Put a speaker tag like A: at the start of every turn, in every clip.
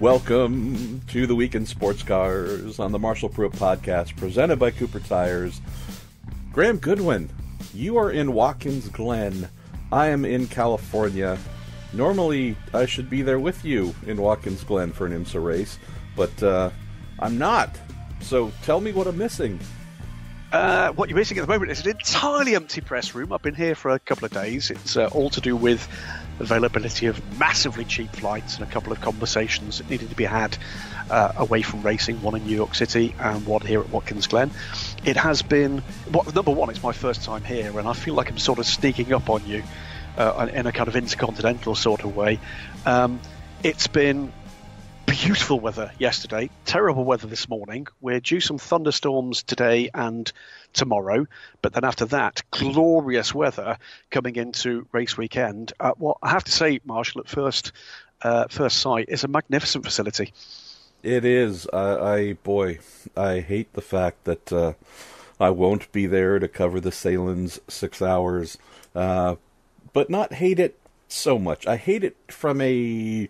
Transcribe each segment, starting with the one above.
A: Welcome to the Week in Sports Cars on the Marshall Pruett podcast, presented by Cooper Tires. Graham Goodwin, you are in Watkins Glen. I am in California. Normally, I should be there with you in Watkins Glen for an IMSA race, but I'm not. So tell me what I'm missing.
B: What you're missing at the moment is an entirely empty press room. I've been here for a couple of days. It's all to do with availability of massively cheap flights and a couple of conversations that needed to be had away from racing, one in New York City and one here at Watkins Glen. It has been, number one, it's my first time here, and I feel like I'm sort of sneaking up on you in a kind of intercontinental sort of way. It's been beautiful weather yesterday, terrible weather this morning. We're due some thunderstorms today and tomorrow, but then after that, glorious weather coming into race weekend. What I have to say, Marshall, at first sight, is a magnificent facility.
A: It is. I hate the fact that I won't be there to cover the Sahlen's 6 hours, but not hate it so much. I hate it from a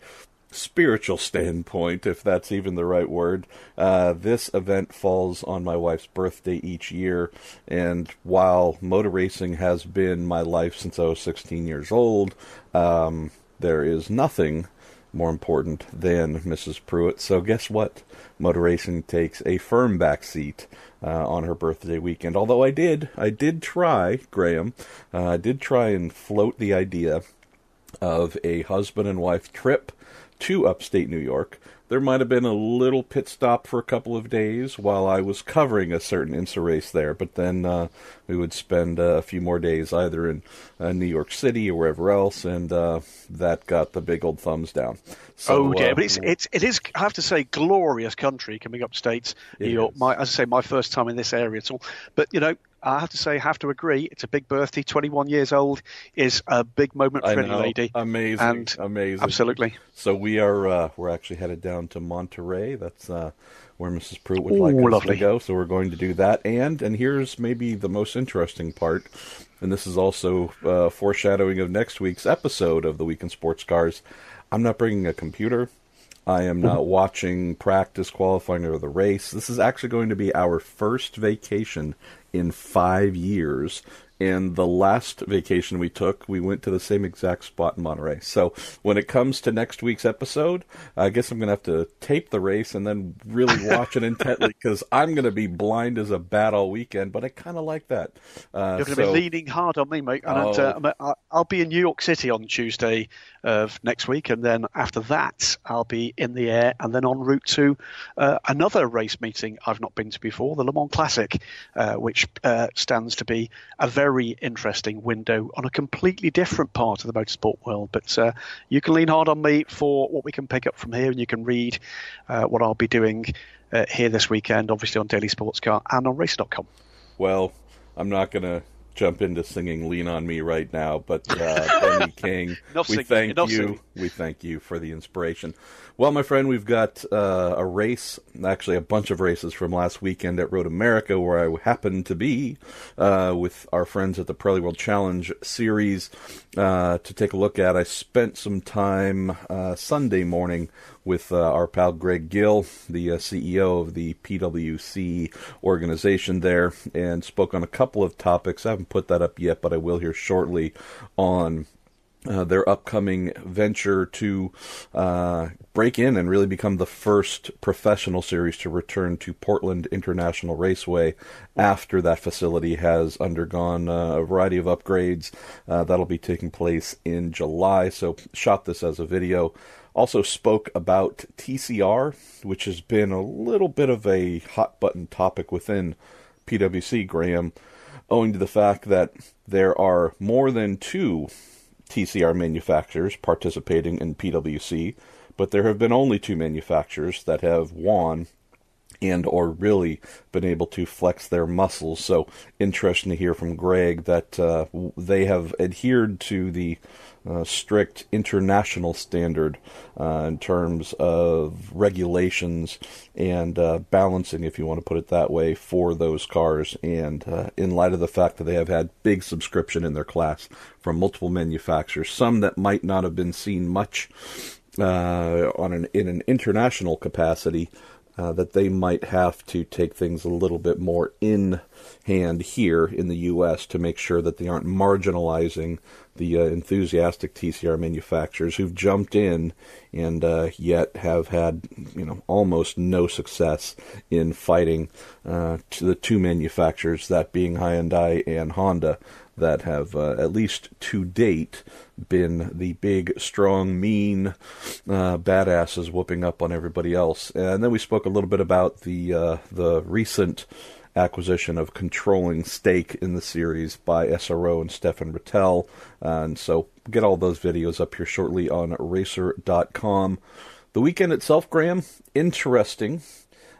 A: spiritual standpoint, if that's even the right word. This event falls on my wife's birthday each year, and while motor racing has been my life since I was 16 years old, there is nothing more important than Mrs. Pruett. So guess what? Motor racing takes a firm back seat on her birthday weekend. Although I did try, Graham, I did try and float the idea of a husband and wife trip to upstate New York. There might have been a little pit stop for a couple of days while I was covering a certain IMSA race there, but then we would spend a few more days either in New York City or wherever else, and that got the big old thumbs down. So,
B: oh dear, but it is, I have to say, glorious country coming upstate New York. As I say, my first time in this area at all. But, you know, I have to agree, it's a big birthday. 21 years old is a big moment for any lady.
A: Amazing.
B: Absolutely.
A: So we're actually headed down to Monterey. That's where Mrs. Pruett would like us to go. So we're going to do that. And here's maybe the most interesting part, and this is also foreshadowing of next week's episode of the Week in Sports Cars. I'm not bringing a computer. I am not watching practice, qualifying, or the race. This is actually going to be our first vacation in 5 years. And the last vacation we took, we went to the same exact spot in Monterey. So when it comes to next week's episode, I guess I'm going to have to tape the race and then really watch it intently, because I'm going to be blind as a bat all weekend, but I kind of like that.
B: You're going to be leaning hard on me, mate. And I'll be in New York City on Tuesday of next week, and then after that, I'll be in the air and then en route to another race meeting I've not been to before, the Le Mans Classic, which stands to be a very interesting window on a completely different part of the motorsport world. But you can lean hard on me for what we can pick up from here, and you can read what I'll be doing here this weekend, obviously on Daily Sports Car and on race.com.
A: Well, I'm not going to jump into singing Lean on Me right now, but Benny King, we thank you for the inspiration. Well, my friend, we've got a race, actually a bunch of races from last weekend at Road America, where I happened to be with our friends at the Pirelli World Challenge Series to take a look at. I spent some time Sunday morning with our pal Greg Gill, the CEO of the PWC organization there, and spoke on a couple of topics. I haven't put that up yet, but I will here shortly, on their upcoming venture to break in and really become the first professional series to return to Portland International Raceway after that facility has undergone a variety of upgrades. That'll be taking place in July, so shot this as a video. Also spoke about TCR, which has been a little bit of a hot-button topic within PWC, Graham, owing to the fact that there are more than 2 TCR manufacturers participating in PWC, but there have been only 2 manufacturers that have won and or really been able to flex their muscles. So interesting to hear from Greg that they have adhered to the strict international standard in terms of regulations and balancing, if you want to put it that way, for those cars. And in light of the fact that they have had big subscription in their class from multiple manufacturers, some that might not have been seen much in an international capacity, that they might have to take things a little bit more in hand here in the U.S. to make sure that they aren't marginalizing the enthusiastic TCR manufacturers who've jumped in and yet have had almost no success in fighting to the two manufacturers, that being Hyundai and Honda, that have, at least to date, been the big, strong, mean badasses whooping up on everybody else. And then we spoke a little bit about the recent acquisition of controlling stake in the series by SRO and Stefan Rattel. And so get all those videos up here shortly on racer.com. The weekend itself, Graham, interesting.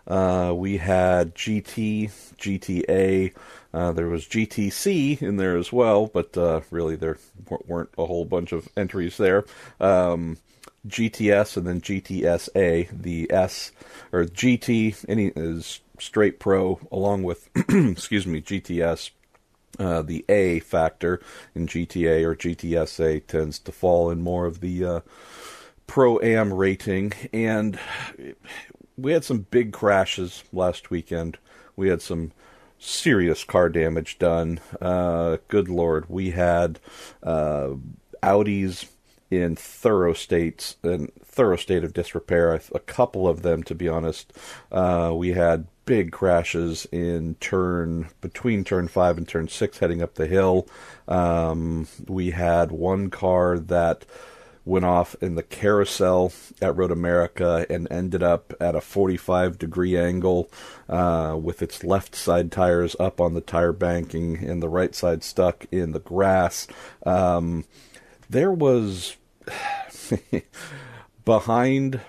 A: We had GT, GTA, there was GTC in there as well, but really there weren't a whole bunch of entries there. GTS and then GTSA, the S, or GT, is straight pro, along with, GTS. The A factor in GTA or GTSA tends to fall in more of the Pro-Am rating, and we had some big crashes last weekend. We had some serious car damage done. Good Lord, we had Audis in thorough state of disrepair. A couple of them, to be honest. We had big crashes in between turn 5 and turn 6 heading up the hill. We had one car that went off in the carousel at Road America and ended up at a 45-degree angle with its left side tires up on the tire banking and the right side stuck in the grass. There was behind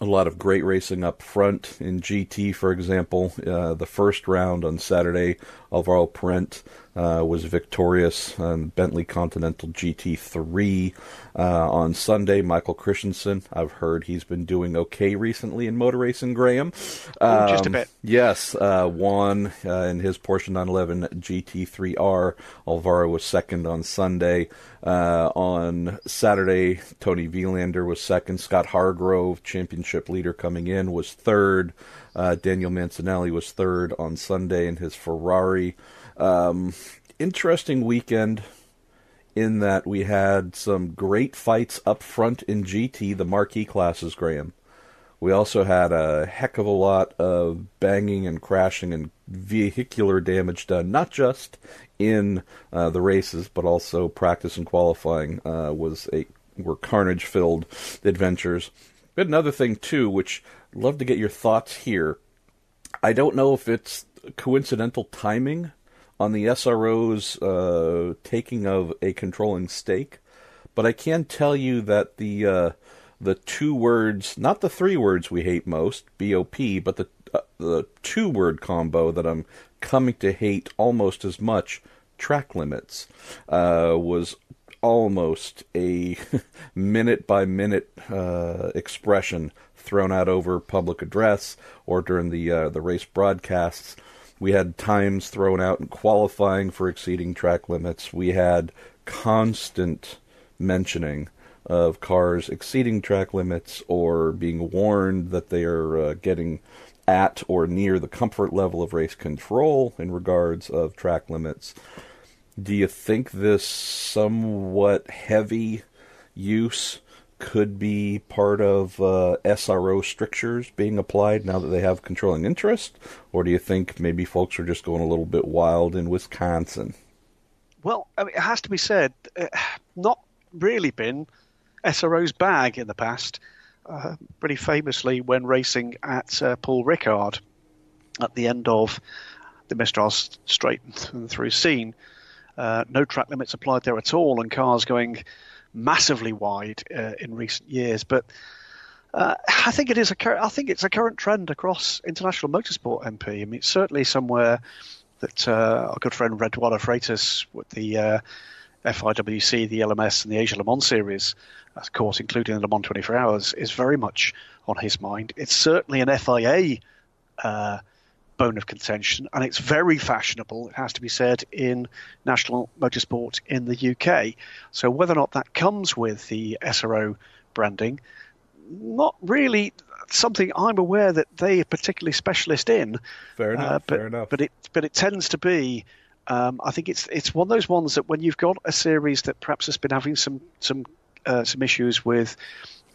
A: a lot of great racing up front in GT, for example. The first round on Saturday, Alvaro Pruett was victorious on Bentley Continental GT3. On Sunday, Michael Christensen, I've heard he's been doing okay recently in motor racing, Graham.
B: Just a bit.
A: Yes, won in his Porsche 911 GT3R. Alvaro was second on Sunday. On Saturday, Tony Vielander was second. Scott Hargrove, championship leader coming in, was third. Daniel Mancinelli was third on Sunday in his Ferrari. Interesting weekend in that we had some great fights up front in GT, the marquee classes, Graham. We also had a heck of a lot of banging and crashing and vehicular damage done, not just in the races, but also practice and qualifying were carnage-filled adventures. We had another thing, too, which I'd love to get your thoughts here. I don't know if it's coincidental timing on the SRO's taking of a controlling stake, but I can tell you that the two words, not the three words we hate most, BOP, but the two-word combo that I'm coming to hate almost as much, track limits, was almost a minute-by-minute expression thrown out over public address or during the race broadcasts. We had times thrown out in qualifying for exceeding track limits. We had constant mentioning of cars exceeding track limits or being warned that they are getting at or near the comfort level of race control in regards of track limits. Do you think this somewhat heavy use could be part of SRO strictures being applied now that they have controlling interest? Or do you think maybe folks are just going a little bit wild in Wisconsin?
B: Well, I mean, it has to be said, not really been SRO's bag in the past. Pretty famously when racing at Paul Ricard at the end of the Mistral straight and through scene. No track limits applied there at all, and cars going massively wide in recent years. But I think it's a current trend across international motorsport, MP. I mean, it's certainly somewhere that our good friend Redwater Freitas with the FIWC, the LMS, and the Asia Le Mans series, of course, including the Le Mans 24 Hours, is very much on his mind. It's certainly an FIA bone of contention, and it's very fashionable, it has to be said, in national motorsport in the UK. So whether or not that comes with the SRO branding, not really something I'm aware that they are particularly specialist in.
A: Fair enough.
B: But it tends to be. I think it's one of those ones that when you've got a series that perhaps has been having some issues with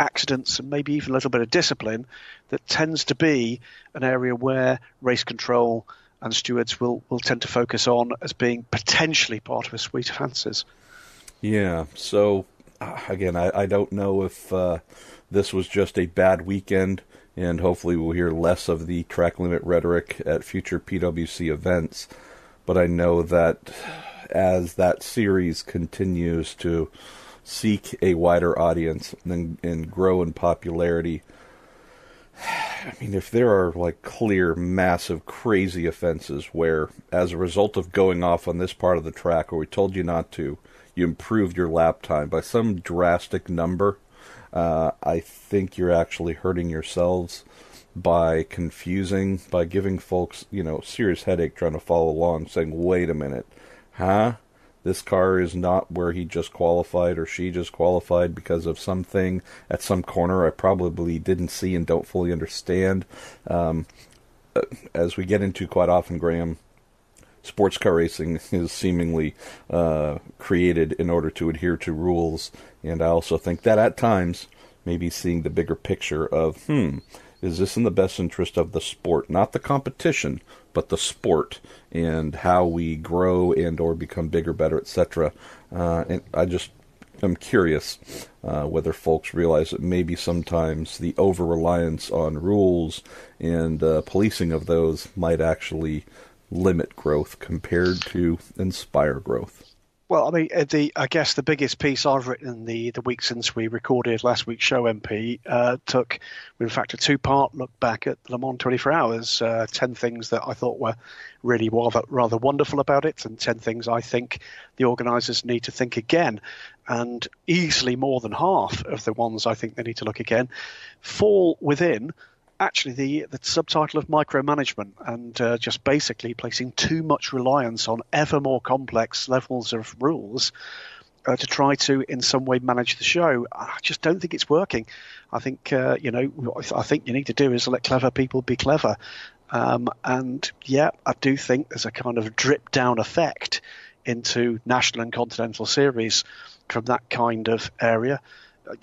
B: accidents and maybe even a little bit of discipline, that tends to be an area where race control and stewards will tend to focus on as being potentially part of a suite of answers.
A: Yeah, so again, I don't know if this was just a bad weekend, and hopefully we'll hear less of the track limit rhetoric at future PWC events, but I know that as that series continues to seek a wider audience and grow in popularity, I mean, if there are like clear, massive, crazy offenses where, as a result of going off on this part of the track, or we told you not to, you improved your lap time by some drastic number, I think you're actually hurting yourselves by giving folks, serious headache trying to follow along, saying, wait a minute, this car is not where he just qualified or she just qualified because of something at some corner I probably didn't see and don't fully understand. As we get into quite often, Graham, sports car racing is seemingly created in order to adhere to rules, and I also think that at times maybe seeing the bigger picture of, is this in the best interest of the sport? Not the competition, but the sport, and how we grow and or become bigger, better, etc. And I'm curious whether folks realize that maybe sometimes the over-reliance on rules and policing of those might actually limit growth compared to inspire growth.
B: Well, I mean, I guess the biggest piece I've written in the week since we recorded last week's show, MP, took, in fact, a two-part look back at Le Mans 24 Hours, 10 things that I thought were really rather wonderful about it, and 10 things I think the organisers need to think again. And easily more than half of the ones I think they need to look again fall within actually the subtitle of micromanagement, and just basically placing too much reliance on ever more complex levels of rules to try to in some way manage the show. I just don't think it's working. I think what I think you need to do is let clever people be clever, and yeah, I do think there's a kind of drip down effect into national and continental series from that kind of area.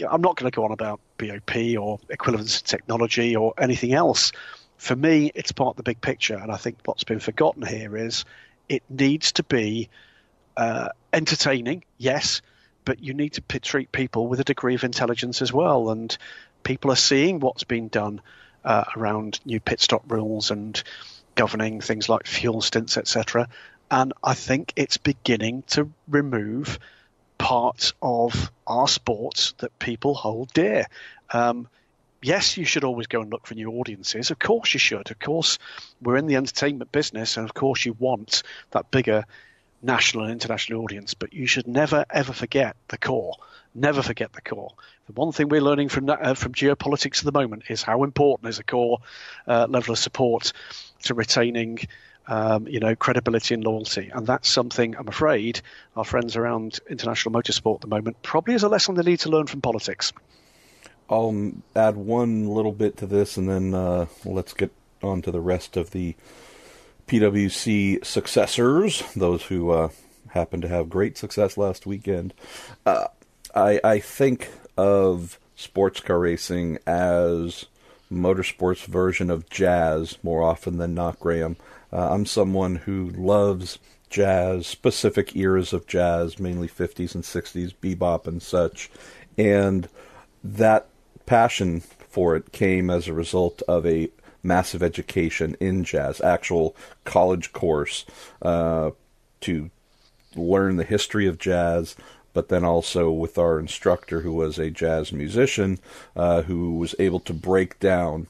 B: I'm not going to go on about BOP or equivalence technology or anything else. For me, it's part of the big picture, and I think what's been forgotten here is it needs to be entertaining, yes, but you need to treat people with a degree of intelligence as well, and people are seeing what's been done around new pit stop rules and governing things like fuel stints, etc., and I think it's beginning to remove parts of our sports that people hold dear. Yes, you should always go and look for new audiences. Of course you should. Of course, we're in the entertainment business, and of course you want that bigger national and international audience, but you should never, ever forget the core. Never forget the core. The one thing we're learning from geopolitics at the moment is how important is a core level of support to retaining credibility and loyalty. And that's something, I'm afraid, our friends around international motorsport at the moment probably is a lesson they need to learn from politics.
A: I'll add one little bit to this, and then let's get on to the rest of the PWC successors, those who happened to have great success last weekend. I think of sports car racing as motorsport's version of jazz more often than not, Graham. I'm someone who loves jazz, specific eras of jazz, mainly 50s and 60s, bebop and such. And that passion for it came as a result of a massive education in jazz, actual college course to learn the history of jazz, but then also with our instructor who was a jazz musician who was able to break down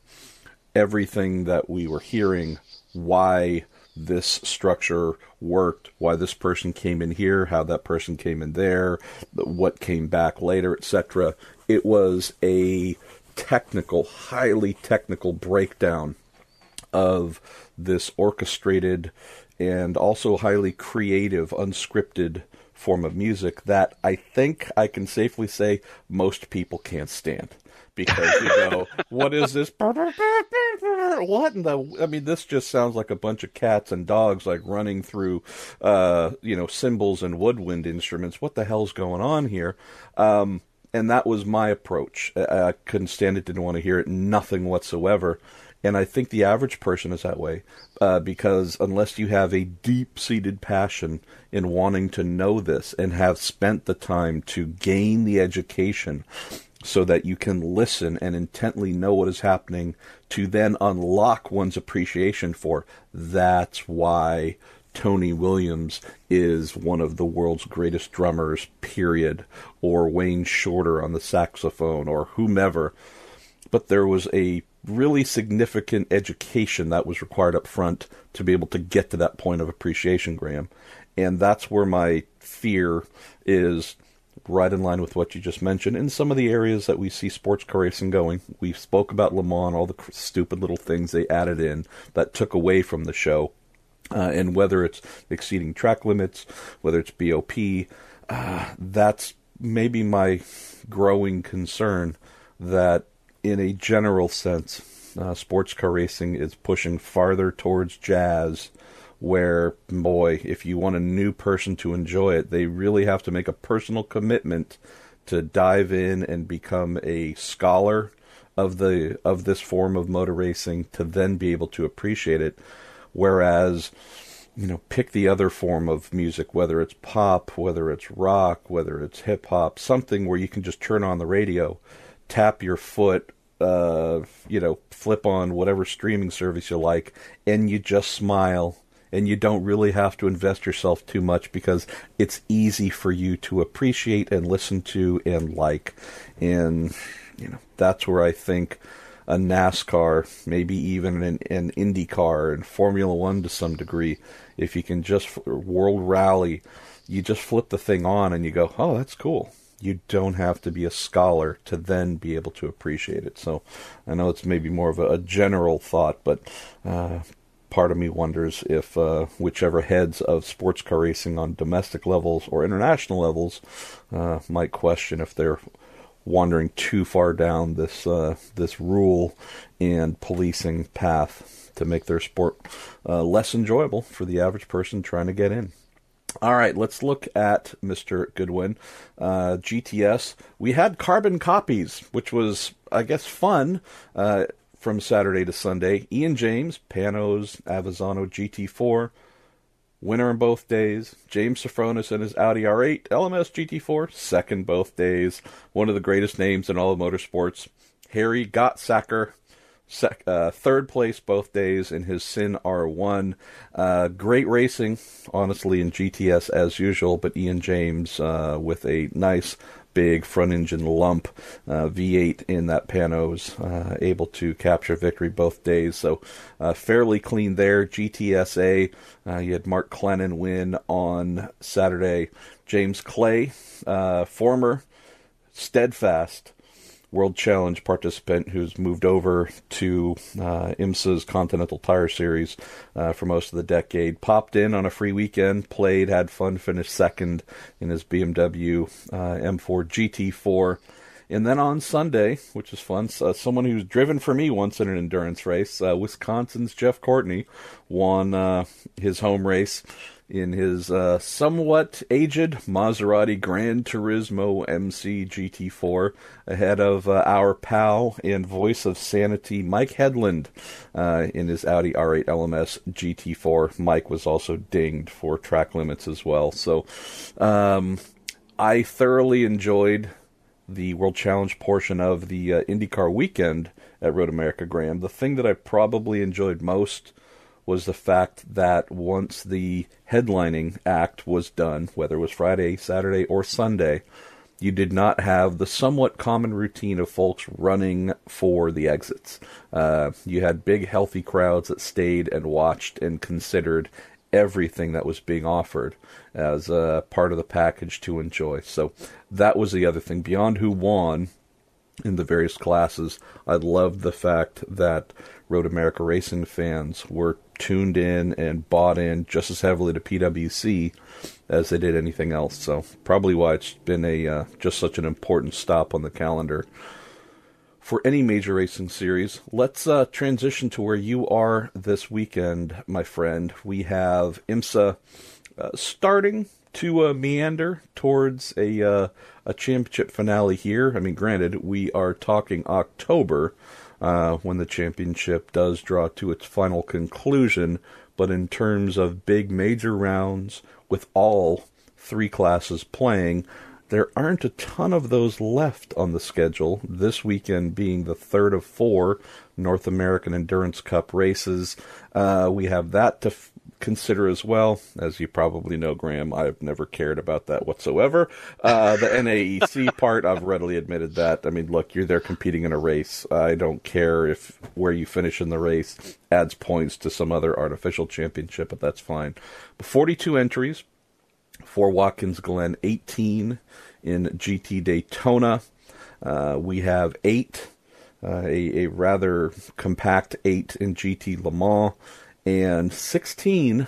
A: everything that we were hearing, why this structure worked, why this person came in here, how that person came in there, what came back later, etc. It was a highly technical breakdown of this orchestrated and also highly creative, unscripted form of music that I think I can safely say most people can't stand. Because you go, what is this? What in the? I mean, this just sounds like a bunch of cats and dogs like running through, cymbals and woodwind instruments. What the hell's going on here? And that was my approach. I couldn't stand it, didn't want to hear it, nothing whatsoever. And I think the average person is that way, because unless you have a deep-seated passion in wanting to know this and have spent the time to gain the education so that you can listen and intently know what is happening to then unlock one's appreciation for. That's why Tony Williams is one of the world's greatest drummers, period, or Wayne Shorter on the saxophone, or whomever. But there was a really significant education that was required up front to be able to get to that point of appreciation, Graham. And that's where my fear is, right in line with what you just mentioned, in some of the areas that we see sports car racing going. We spoke about Le Mans, all the stupid little things they added in that took away from the show. And whether it's exceeding track limits, whether it's BOP, that's maybe my growing concern, that in a general sense, sports car racing is pushing farther towards jazz, where, boy, if you want a new person to enjoy it, they really have to make a personal commitment to dive in and become a scholar of this form of motor racing to then be able to appreciate it. Whereas, pick the other form of music, whether it's pop, whether it's rock, whether it's hip hop, something where you can just turn on the radio, tap your foot, flip on whatever streaming service you like, and you just smile. And you don't really have to invest yourself too much because it's easy for you to appreciate and listen to and like. And, that's where I think a NASCAR, maybe even an IndyCar and Formula One to some degree, if you can just, World Rally, you just flip the thing on and you go, oh, that's cool. You don't have to be a scholar to then be able to appreciate it. So I know it's maybe more of a general thought, but part of me wonders if whichever heads of sports car racing on domestic levels or international levels might question if they're wandering too far down this rule and policing path to make their sport less enjoyable for the average person trying to get in. All right, let's look at Mr. Goodwin. GTS. We had carbon copies, which was, I guess, fun. From Saturday to Sunday. Ian James, Panos Avezzano GT4, winner in both days. James Sofronis and his Audi R8 LMS GT4, second both days. One of the greatest names in all of motorsports. Harry Gottsacker, third place both days in his Sin R1. Great racing, honestly, in GTS as usual, but Ian James with a nice big front engine lump, V8 in that Panos, able to capture victory both days. So fairly clean there. GTSA, you had Mark Glennon win on Saturday. James Clay, former Steadfast World Challenge participant who's moved over to IMSA's Continental Tire Series for most of the decade. Popped in on a free weekend, played, had fun, finished second in his BMW M4 GT4. And then on Sunday, which is fun, someone who's driven for me once in an endurance race, Wisconsin's Jeff Courtney, won his home race in his somewhat aged Maserati Gran Turismo MC GT4, ahead of our pal and voice of sanity Mike Headland in his Audi R8 LMS GT4. Mike was also dinged for track limits as well. So I thoroughly enjoyed the World Challenge portion of the IndyCar weekend at Road America, Graham. The thing that I probably enjoyed most was the fact that once the headlining act was done, whether it was Friday, Saturday, or Sunday, you did not have the somewhat common routine of folks running for the exits. You had big, healthy crowds that stayed and watched and considered everything that was being offered as part of the package to enjoy. So that was the other thing. Beyond who won, in the various classes. I loved the fact that Road America Racing fans were tuned in and bought in just as heavily to PWC as they did anything else. So probably why it's been a just such an important stop on the calendar for any major racing series. Let's transition to where you are this weekend, my friend. We have IMSA starting to meander towards a championship finale here. I mean, granted, we are talking October when the championship does draw to its final conclusion, but in terms of big major rounds with all three classes playing, there aren't a ton of those left on the schedule, this weekend being the third of 4 North American Endurance Cup races. We have that to consider as well. As you probably know, Graham, I've never cared about that whatsoever. The NAEC part, I've readily admitted that. I mean, look, you're there competing in a race. I don't care if where you finish in the race adds points to some other artificial championship, but that's fine. But 42 entries for Watkins Glen, 18 in GT Daytona. We have 8, a rather compact 8 in GT Le Mans, and 16,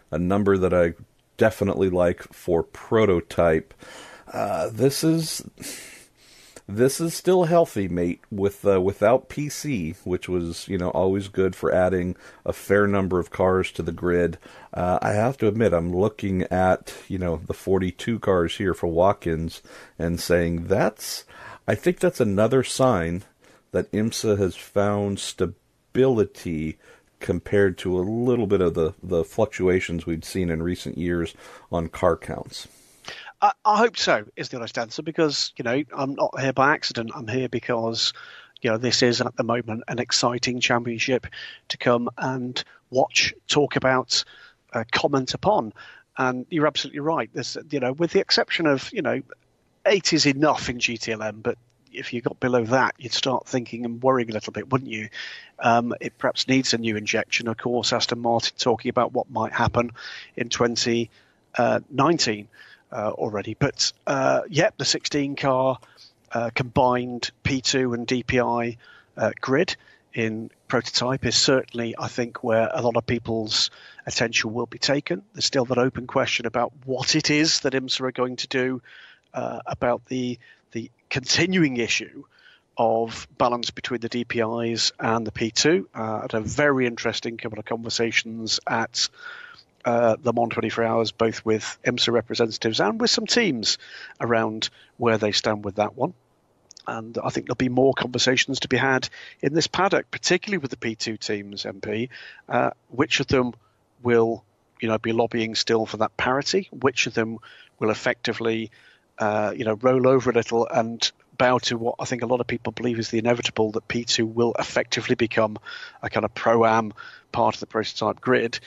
A: a number that I definitely like for Prototype. This is still healthy, mate, without PC, which was, always good for adding a fair number of cars to the grid. I have to admit, I'm looking at, the 42 cars here for Watkins and saying I think that's another sign that IMSA has found stability compared to a little bit of the fluctuations we've seen in recent years on car counts.
B: I hope so, is the honest answer, because, I'm not here by accident. I'm here because, this is at the moment an exciting championship to come and watch, talk about, comment upon. And you're absolutely right. There's, with the exception of, 8 is enough in GTLM, but if you got below that, you'd start thinking and worrying a little bit, wouldn't you? It perhaps needs a new injection. Of course, Aston Martin talking about what might happen in 2019 already. But, the 16-car combined P2 and DPI grid in Prototype is certainly, I think, where a lot of people's attention will be taken. There's still that open question about what it is that IMSA are going to do about the continuing issue of balance between the DPIs and the P2. I had a very interesting couple of conversations at Le Mans 24 Hours, both with IMSA representatives and with some teams around where they stand with that one. And I think there'll be more conversations to be had in this paddock, particularly with the P2 teams, MP. Which of them will, be lobbying still for that parity? Which of them will effectively roll over a little and bow to what I think a lot of people believe is the inevitable, that P2 will effectively become a kind of pro-am part of the Prototype grid,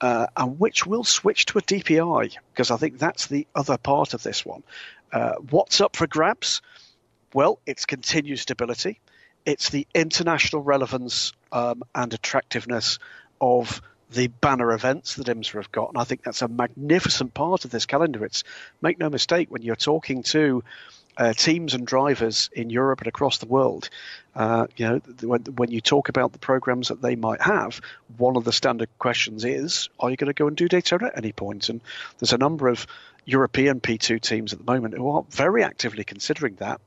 B: and which will switch to a DPI, because I think that's the other part of this one. What's up for grabs? Well, it's continued stability. It's the international relevance and attractiveness of the banner events that IMSA have got. And I think that's a magnificent part of this calendar. It's, make no mistake, when you're talking to teams and drivers in Europe and across the world, when you talk about the programs that they might have, one of the standard questions is, are you going to go and do Daytona at any point? And there's a number of European P2 teams at the moment who are very actively considering that.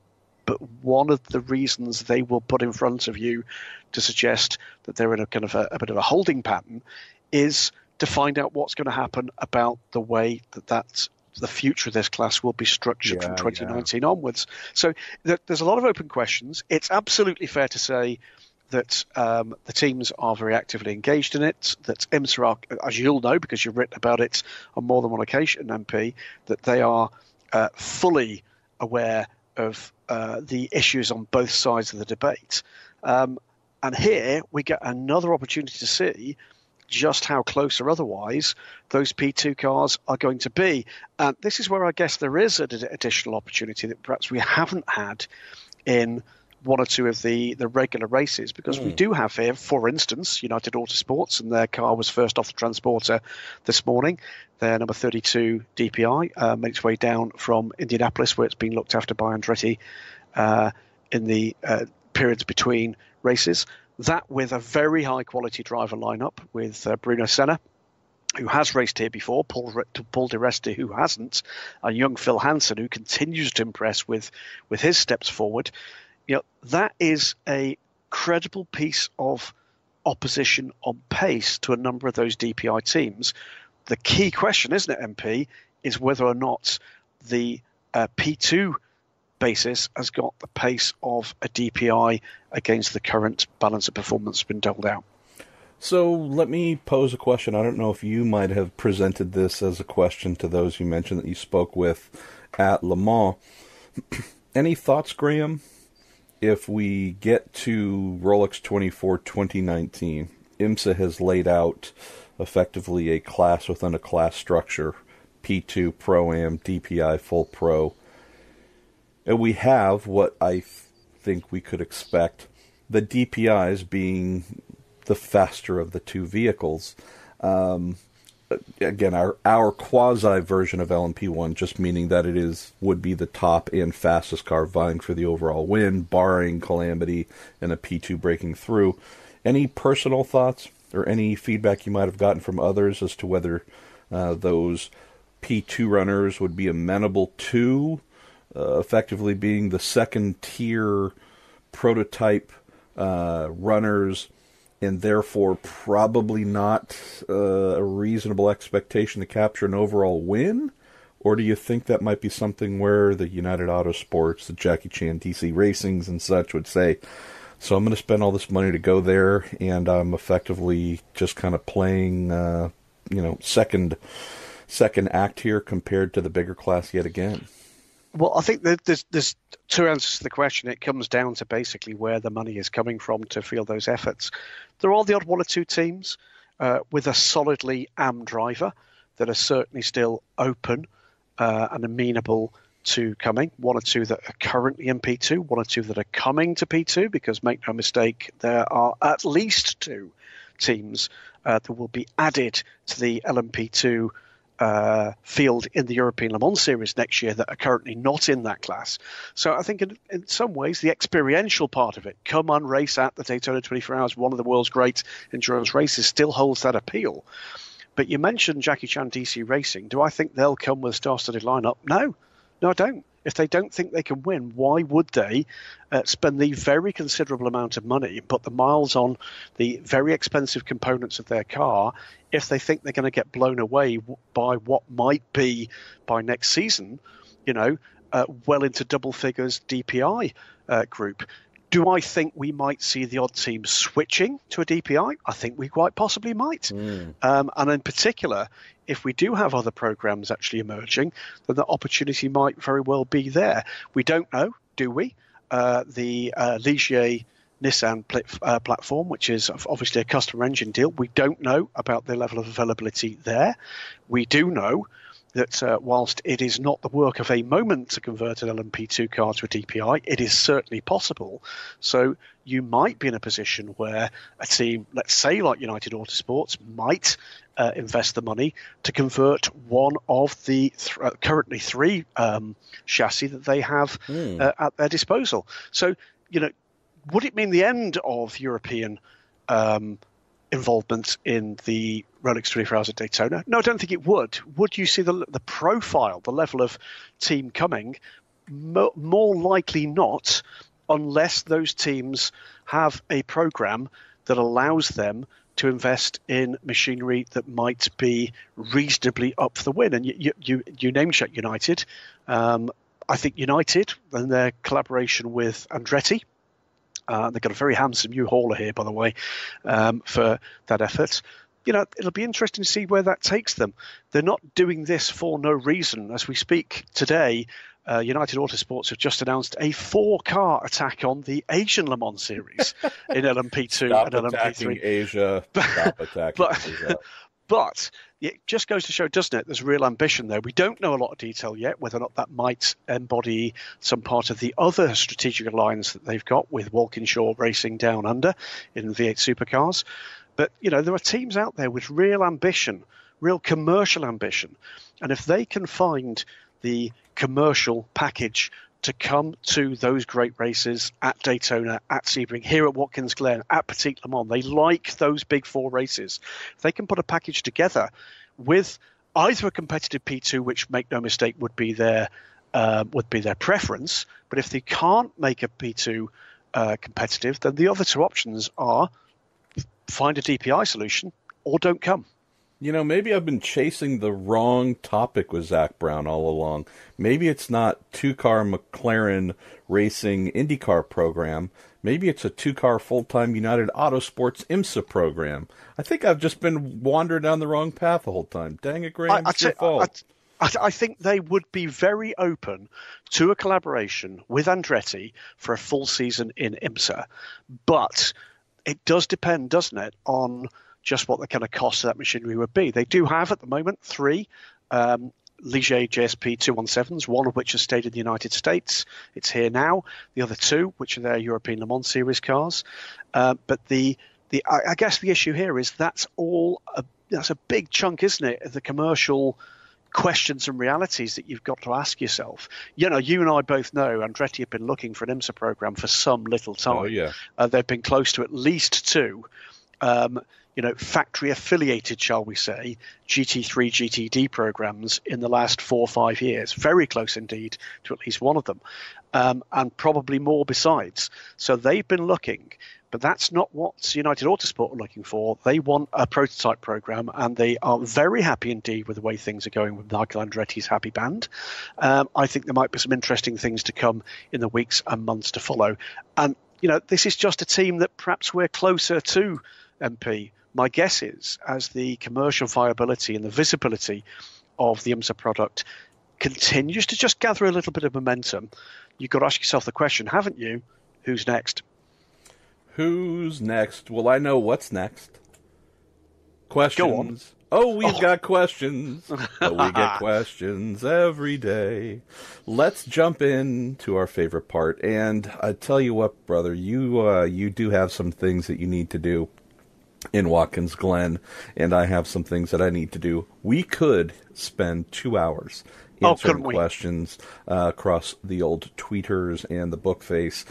B: But one of the reasons they will put in front of you to suggest that they're in a kind of a bit of a holding pattern is to find out what's going to happen about the way that the future of this class will be structured from 2019 onwards. So there's a lot of open questions. It's absolutely fair to say that the teams are very actively engaged in it, that IMSA are, as you'll know because you've written about it on more than one occasion, MP, that they are fully aware of the issues on both sides of the debate. And here we get another opportunity to see just how close or otherwise those P2 cars are going to be. And this is where I guess there is an additional opportunity that perhaps we haven't had in one or two of the regular races, because we do have here, for instance, United Autosports, and their car was first off the transporter this morning. Their number 32 DPI made its way down from Indianapolis, where it's been looked after by Andretti in the periods between races. That with a very high quality driver lineup with Bruno Senna, who has raced here before, Paul Di Resta, who hasn't, and young Phil Hansen, who continues to impress with his steps forward. That is a credible piece of opposition on pace to a number of those DPI teams. The key question, isn't it, MP, is whether or not the P2 basis has got the pace of a DPI against the current balance of performance that's been doled out.
A: So let me pose a question. I don't know if you might have presented this as a question to those you mentioned that you spoke with at Le Mans. Any thoughts, Graham? If we get to Rolex 24 2019, IMSA has laid out effectively a class within a class structure, P2, Pro-Am, DPI, Full Pro. And we have what I think we could expect, the DPIs being the faster of the two vehicles. Again, our quasi version of LMP1, just meaning that it would be the top and fastest car vying for the overall win, barring calamity and a P2 breaking through. Any personal thoughts or any feedback you might have gotten from others as to whether those P2 runners would be amenable to effectively being the second tier prototype runners, and therefore probably not a reasonable expectation to capture an overall win? Or do you think that might be something where the United Autosports, the Jackie Chan DC Racings and such would say, so I'm going to spend all this money to go there, and I'm effectively just kind of playing, second act here compared to the bigger class yet again?
B: Well, I think that there's two answers to the question. It comes down to basically where the money is coming from to field those efforts. There are the odd one or two teams with a solidly AM driver that are certainly still open and amenable to coming. One or two that are currently in P2, one or two that are coming to P2, because make no mistake, there are at least two teams that will be added to the LMP2 field in the European Le Mans Series next year that are currently not in that class. So I think in some ways the experiential part of it, come on, race at the Daytona 24 Hours, one of the world's great endurance races, still holds that appeal. But you mentioned Jackie Chan DC Racing. Do I think they'll come with a star-studded lineup? No, I don't. If they don't think they can win, why would they spend the very considerable amount of money and put the miles on the very expensive components of their car if they think they're going to get blown away by what might be, by next season, well into double figures DPI group? Do I think we might see the odd team switching to a DPI? I think we quite possibly might. And in particular, if we do have other programs actually emerging, then the opportunity might very well be there. We don't know, do we? The Ligier Nissan platform, which is obviously a customer engine deal, we don't know about the level of availability there. We do know that whilst it is not the work of a moment to convert an LMP2 car to a DPI, it is certainly possible. So you might be in a position where a team, let's say like United Autosports, might invest the money to convert one of the currently three chassis that they have at their disposal. So, would it mean the end of European involvement in the Rolex 24 Hours at Daytona? No, I don't think it would. Would you see the profile, the level of team coming? More likely not, unless those teams have a program that allows them to invest in machinery that might be reasonably up for the win. And you name-check United. I think United and their collaboration with Andretti, they've got a very handsome new hauler here, by the way, for that effort. It'll be interesting to see where that takes them. They're not doing this for no reason. As we speak today, United Autosports have just announced a 4-car attack on the Asian Le Mans Series in LMP2 and LMP3.
A: Asia. Stop attacking Asia.
B: But it just goes to show, doesn't it, there's real ambition there. We don't know a lot of detail yet, whether or not that might embody some part of the other strategic alliance that they've got with Walkinshaw Racing Down Under in V8 supercars. But, there are teams out there with real ambition, real commercial ambition. And if they can find the commercial package to come to those great races at Daytona, at Sebring, here at Watkins Glen, at Petit Le Mans. They like those big four races. If they can put a package together with either a competitive P2, which, make no mistake, would be their preference, but if they can't make a P2 competitive, then the other two options are find a DPI solution or don't come.
A: Maybe I've been chasing the wrong topic with Zach Brown all along. Maybe it's not two-car McLaren Racing IndyCar program. Maybe it's a two-car full-time United Autosports IMSA program. I think I've just been wandering down the wrong path the whole time. Dang it, Graham, it's your fault.
B: I think they would be very open to a collaboration with Andretti for a full season in IMSA. But it does depend, doesn't it, on just what the kind of cost of that machinery would be. They do have at the moment 3 Ligier JSP 217s, one of which has stayed in the United States. It's here now. The other 2, which are their European Le Mans Series cars. But I guess the issue here is that's a big chunk, isn't it, of the commercial questions and realities that you've got to ask yourself. You and I both know Andretti have been looking for an IMSA program for some little time.
A: Oh, yeah.
B: They've been close to at least 2. Factory affiliated, shall we say, GT3, GTD programs in the last 4 or 5 years. Very close indeed to at least one of them, and probably more besides. So they've been looking, but that's not what United Autosport are looking for. They want a prototype program, and they are very happy indeed with the way things are going with Michael Andretti's happy band. I think there might be some interesting things to come in the weeks and months to follow. And, this is just a team that perhaps we're closer to, MP. My guess is, as the commercial viability and the visibility of the IMSA product continues to just gather a little bit of momentum, you've got to ask yourself the question, haven't you? Who's next?
A: Who's next? Well, I know what's next. Questions.
B: Go on.
A: We've got questions. We get questions every day. Let's jump into our favorite part. And I tell you what, brother, you do have some things that you need to do in Watkins Glen, and I have some things that I need to do. We could spend 2 hours answering questions across the old tweeters and the book face.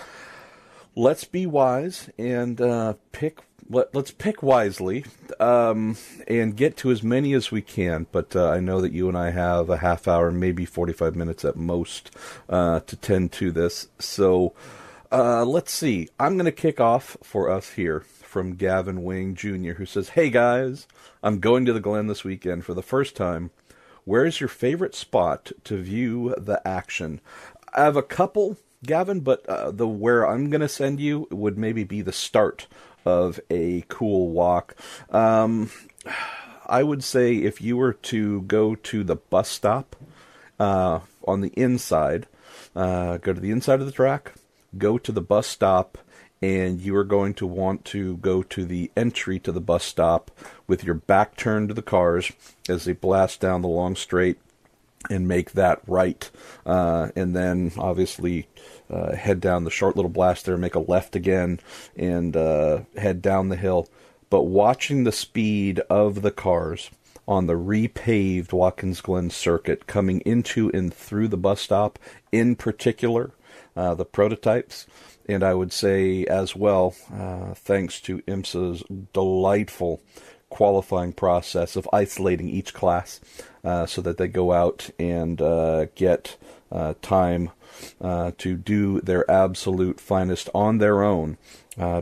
A: Let's be wise and let's pick wisely and get to as many as we can. But I know that you and I have a half hour, maybe 45 minutes at most, to tend to this. So let's see. I'm going to kick off for us here from Gavin Wing Jr., who says, "Hey guys, I'm going to the Glen this weekend for the first time. Where's your favorite spot to view the action?" I have a couple, Gavin, but where I'm going to send you would maybe be the start of a cool walk. I would say if you were to go to the bus stop on the inside, go to the inside of the track, go to the bus stop, and you are going to want to go to the entry to the bus stop with your back turned to the cars as they blast down the long straight and make that right. And then, obviously, head down the short little blast there, make a left again, and head down the hill. But watching the speed of the cars on the repaved Watkins Glen circuit coming into and through the bus stop, in particular, the prototypes, and I would say as well, thanks to IMSA's delightful qualifying process of isolating each class so that they go out and get time to do their absolute finest on their own.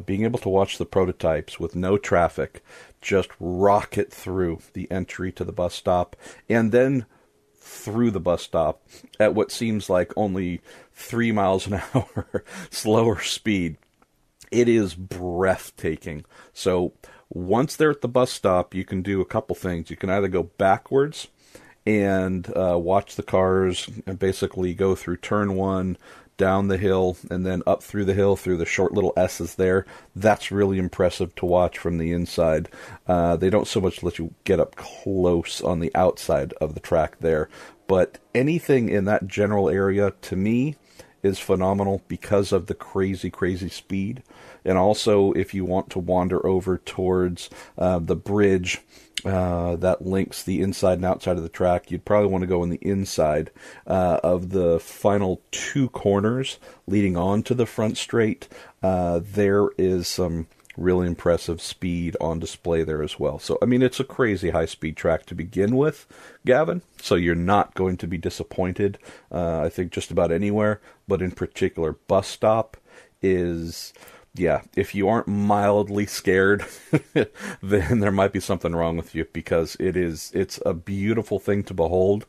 A: Being able to watch the prototypes with no traffic just rocket through the entry to the bus stop and then through the bus stop at what seems like only 3 miles an hour slower speed. It is breathtaking. So once they're at the bus stop, you can do a couple things. You can either go backwards and watch the cars and basically go through turn 1, down the hill, and then up through the hill through the short little S's there. That's really impressive to watch from the inside. They don't so much let you get up close on the outside of the track there. But anything in that general area, to me, is phenomenal because of the crazy, crazy speed. And also, if you want to wander over towards the bridge that links the inside and outside of the track. You'd probably want to go on the inside of the final 2 corners leading on to the front straight. There is some really impressive speed on display there as well. So, I mean, it's a crazy high-speed track to begin with, Gavin, so you're not going to be disappointed, I think, just about anywhere, but in particular, bus stop is... Yeah, if you aren't mildly scared, then there might be something wrong with you, because it's a beautiful thing to behold,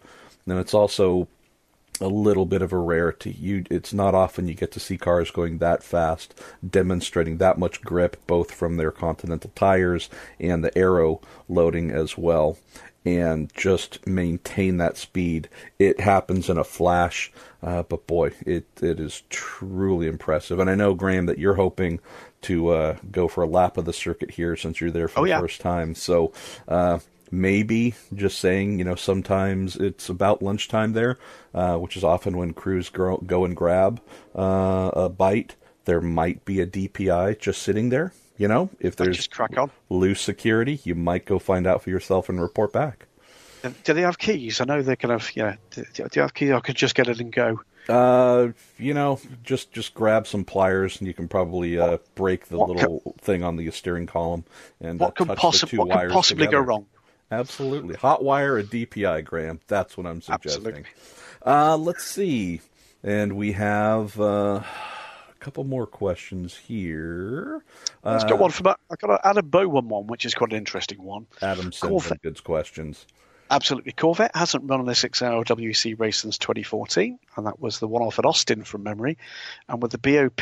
A: and it's also a little bit of a rarity. It's not often you get to see cars going that fast, demonstrating that much grip, both from their Continental tires and the aero loading as well, and just maintain that speed. It happens in a flash, but boy, it is truly impressive. And I know, Graham, that you're hoping to go for a lap of the circuit here since you're there for the first time. So maybe just saying, sometimes it's about lunchtime there, which is often when crews go and grab a bite. There might be a DPI just sitting there. If there's
B: just crack on.
A: Loose security, you might go find out for yourself and report back.
B: Do they have keys? I know they're kind of, do you have keys? I could just get it and go.
A: Just grab some pliers and you can probably break the little thing on the steering column and touch the 2 wires
B: could possibly
A: together.
B: go wrong?
A: Absolutely. Hot wire a DPI, Graham. That's what I'm suggesting.
B: Absolutely.
A: Let's see. And we have... couple more questions here.
B: Let's get one from I got an Adam Bowen one, which is quite an interesting one.
A: Adam sends some good questions.
B: Absolutely. Corvette hasn't run on a 6-hour WEC race since 2014, and that was the one-off at Austin from memory. And with the BOP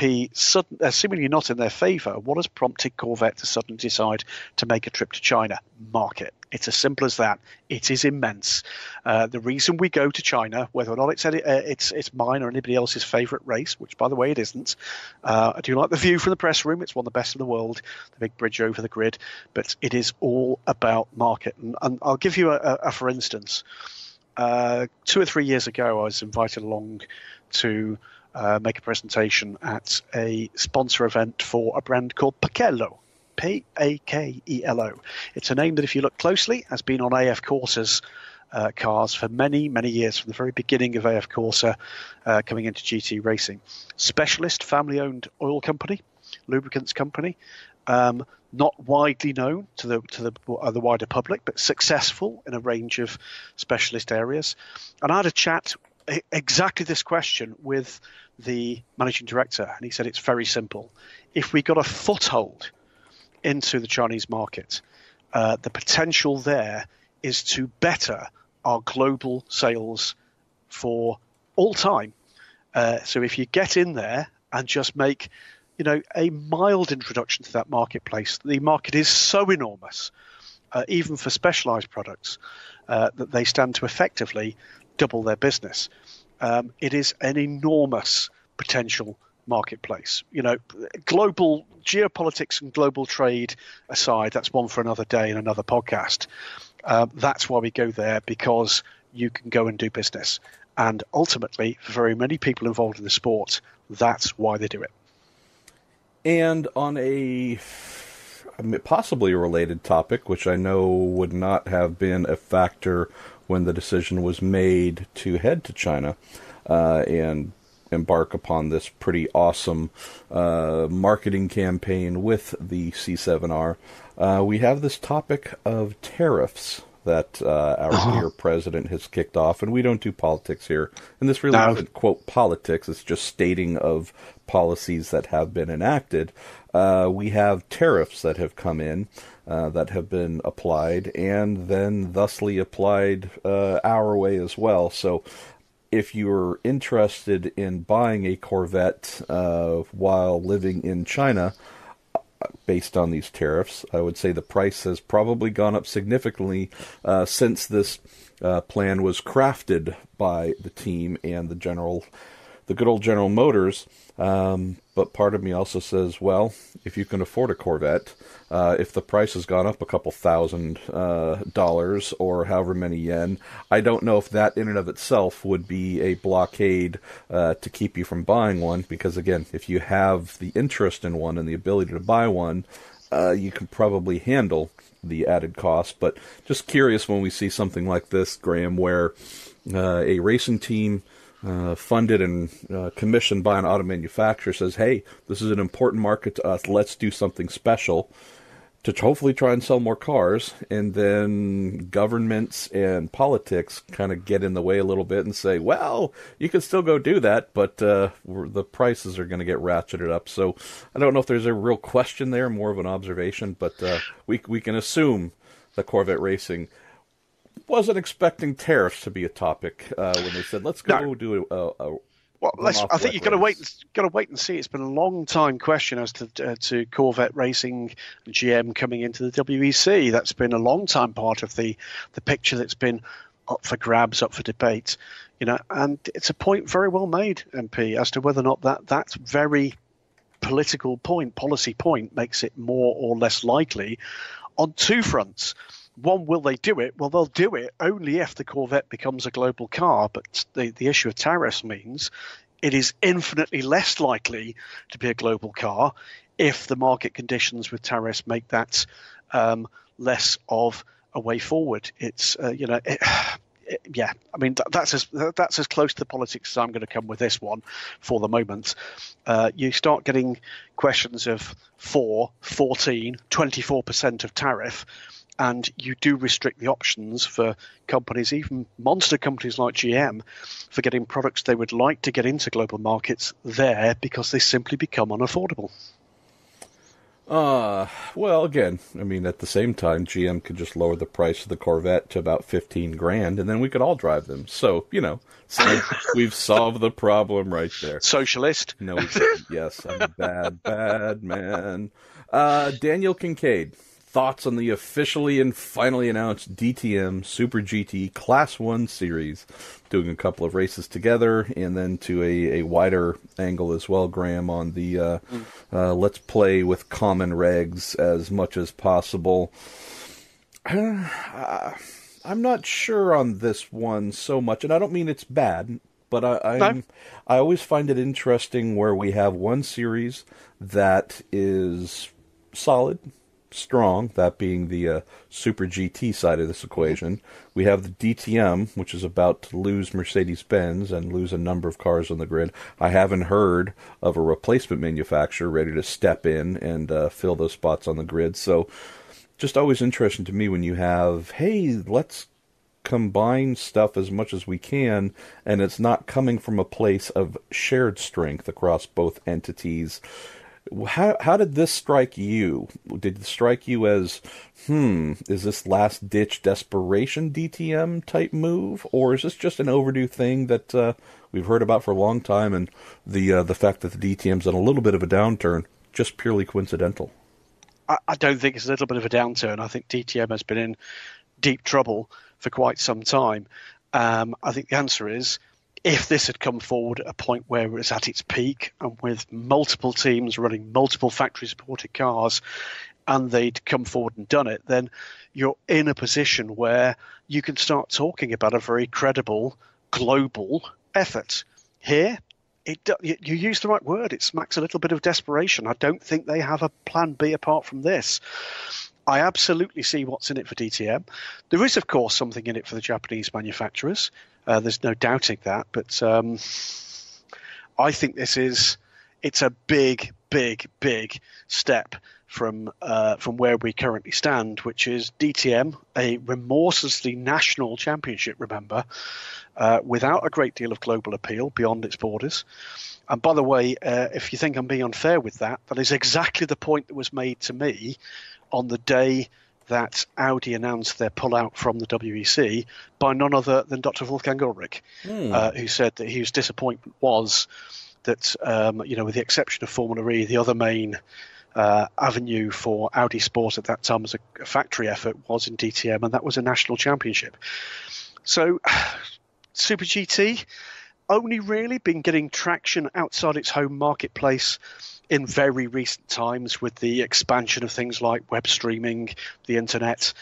B: seemingly not in their favour, what has prompted Corvette to suddenly decide to make a trip to China? Market. It's as simple as that. It is immense. The reason we go to China, whether or not it's mine or anybody else's favourite race, which, by the way, it isn't. I do like the view from the press room. It's one of the best in the world, the big bridge over the grid. But it is all about market. And I'll give you a for instance. 2 or 3 years ago, I was invited along to make a presentation at a sponsor event for a brand called Pakelo. Pakelo. It's a name that, if you look closely, has been on AF Corsa's cars for many, many years, from the very beginning of AF Corsa coming into GT racing. Specialist family-owned oil company, lubricants company, not widely known to the wider public, but successful in a range of specialist areas. And I had a chat exactly this question with the managing director, and he said it's very simple. If we got a foothold into the Chinese market, the potential there is to better our global sales for all time. So if you get in there and just make, a mild introduction to that marketplace, the market is so enormous, even for specialized products, that they stand to effectively double their business. It is an enormous potential marketplace. Global geopolitics and global trade aside, that's one for another day and another podcast. That's why we go there, because you can go and do business. And ultimately, for very many people involved in the sport, that's why they do it.
A: And on possibly a related topic, which I know would not have been a factor when the decision was made to head to China and embark upon this pretty awesome marketing campaign with the C7R, we have this topic of tariffs that our dear president has kicked off, and we don't do politics here. And this really isn't, quote, politics, it's just stating of policies that have been enacted. We have tariffs that have come in, that have been applied, and then thusly applied our way as well. So if you're interested in buying a Corvette while living in China, based on these tariffs, I would say the price has probably gone up significantly since this plan was crafted by the team and the good old General Motors. But part of me also says, well, if you can afford a Corvette, if the price has gone up a couple $1,000 or however many yen, I don't know if that in and of itself would be a blockade to keep you from buying one. Because again, if you have the interest in one and the ability to buy one, you can probably handle the added cost. But just curious when we see something like this, Graham, where a racing team funded and commissioned by an auto manufacturer says, hey, this is an important market to us, let's do something special to hopefully try and sell more cars, and then governments and politics kind of get in the way a little bit and say, well, you can still go do that, but the prices are going to get ratcheted up. So I don't know if there's a real question there, more of an observation, but we can assume that Corvette Racing wasn't expecting tariffs to be a topic when they said, let's go do a
B: well, I think you've got to wait and see. It's been a long time question as to Corvette Racing and GM coming into the WEC. That's been a long time part of the picture that's been up for grabs, up for debate. And it's a point very well made, MP, as to whether or not that very political point, policy point, makes it more or less likely on two fronts. One, will they do it? Well, they'll do it only if the Corvette becomes a global car. But the issue of tariffs means it is infinitely less likely to be a global car if the market conditions with tariffs make that less of a way forward. It's yeah. I mean, that's as close to the politics as I'm going to come with this one for the moment. You start getting questions of 4, 14, 24% of tariff. And you do restrict the options for companies, even monster companies like GM, for getting products they would like to get into global markets there because they simply become unaffordable.
A: Well, again, I mean, at the same time, GM could just lower the price of the Corvette to about $15,000, and then we could all drive them. So, we've solved the problem right there.
B: Socialist.
A: No, yes, I'm a bad man. Daniel Kincaid. Thoughts on the officially and finally announced DTM Super GT Class 1 series. Doing a couple of races together, and then to a wider angle as well, Graham, on the let's play with common regs as much as possible. I'm not sure on this one so much, and I don't mean it's bad, but I always find it interesting where we have one series that is solid, strong, that being the Super GT side of this equation. We have the DTM, which is about to lose Mercedes-Benz and lose a number of cars on the grid. I haven't heard of a replacement manufacturer ready to step in and fill those spots on the grid. So just always interesting to me when you have, hey, let's combine stuff as much as we can, and it's not coming from a place of shared strength across both entities. How did this strike you? Did it strike you as, is this last-ditch desperation DTM type move, or is this just an overdue thing that we've heard about for a long time, and the fact that the DTM's on a little bit of a downturn, just purely coincidental?
B: I don't think it's a little bit of a downturn. I think DTM has been in deep trouble for quite some time. I think the answer is, if this had come forward at a point where it was at its peak and with multiple teams running multiple factory-supported cars, and they'd come forward and done it, then you're in a position where you can start talking about a very credible global effort. Here, you use the right word. It smacks a little bit of desperation. I don't think they have a plan B apart from this. I absolutely see what's in it for DTM. There is, of course, something in it for the Japanese manufacturers. There's no doubting that. But I think it's a big, big, big step from where we currently stand, which is DTM, a remorselessly national championship, remember, without a great deal of global appeal beyond its borders. And by the way, if you think I'm being unfair with that, that is exactly the point that was made to me on the day that Audi announced their pullout from the WEC by none other than Dr. Wolfgang Ulrich, who said that his disappointment was that, with the exception of Formula E, the other main avenue for Audi Sport at that time as a factory effort was in DTM, and that was a national championship. So Super GT only really been getting traction outside its home marketplace in very recent times with the expansion of things like web streaming, the internet.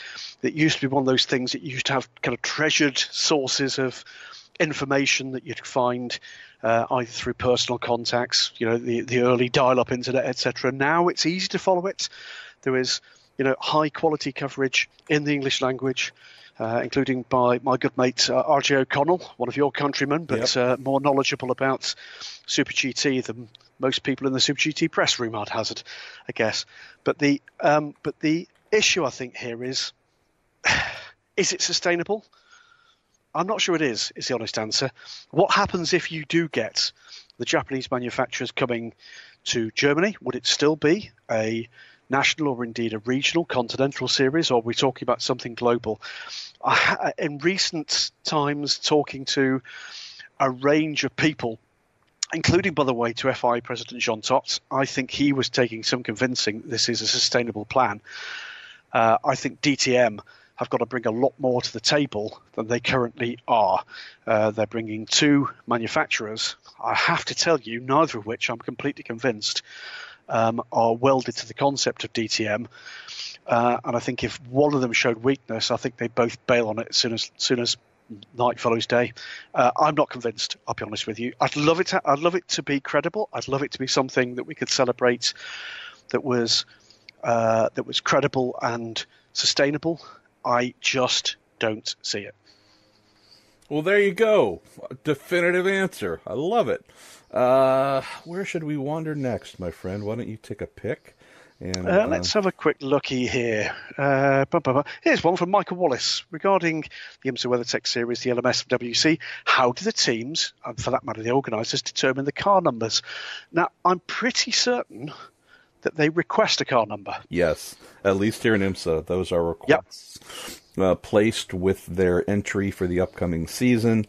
B: It used to be one of those things that you used to have kind of treasured sources of information that you'd find either through personal contacts, the early dial-up internet, etc. Now it's easy to follow it. There is, high quality coverage in the English language, including by my good mate RJ O'Connell, one of your countrymen, but more knowledgeable about Super GT than most people in the Super GT press room, I'd hazard, I guess. But the issue I think here is it sustainable? I'm not sure it is the honest answer. What happens if you do get the Japanese manufacturers coming to Germany? Would it still be a national or indeed a regional continental series, or are we talking about something global? In recent times, talking to a range of people, including, by the way, to FIA President Jean Todt, I think he was taking some convincing this is a sustainable plan. I think DTM have got to bring a lot more to the table than they currently are. They're bringing two manufacturers, I have to tell you, neither of which I'm completely convinced are welded to the concept of DTM. And I think if one of them showed weakness, I think they both bail on it as soon as night follows day. I'm not convinced, I'll be honest with you. I'd love it to be credible. I'd love it to be something that we could celebrate that was credible and sustainable. I just don't see it.
A: Well, there you go. Definitive answer. I love it. Where should we wander next, my friend? Why don't you take a pick? And
B: let's have a quick looky here. Here's one from Michael Wallace regarding the IMSA WeatherTech Series, the LMS WC. How do the teams, and for that matter the organisers, determine the car numbers? Now, I'm pretty certain that they request a car number.
A: Yes, at least here in IMSA, those are requests placed with their entry for the upcoming season.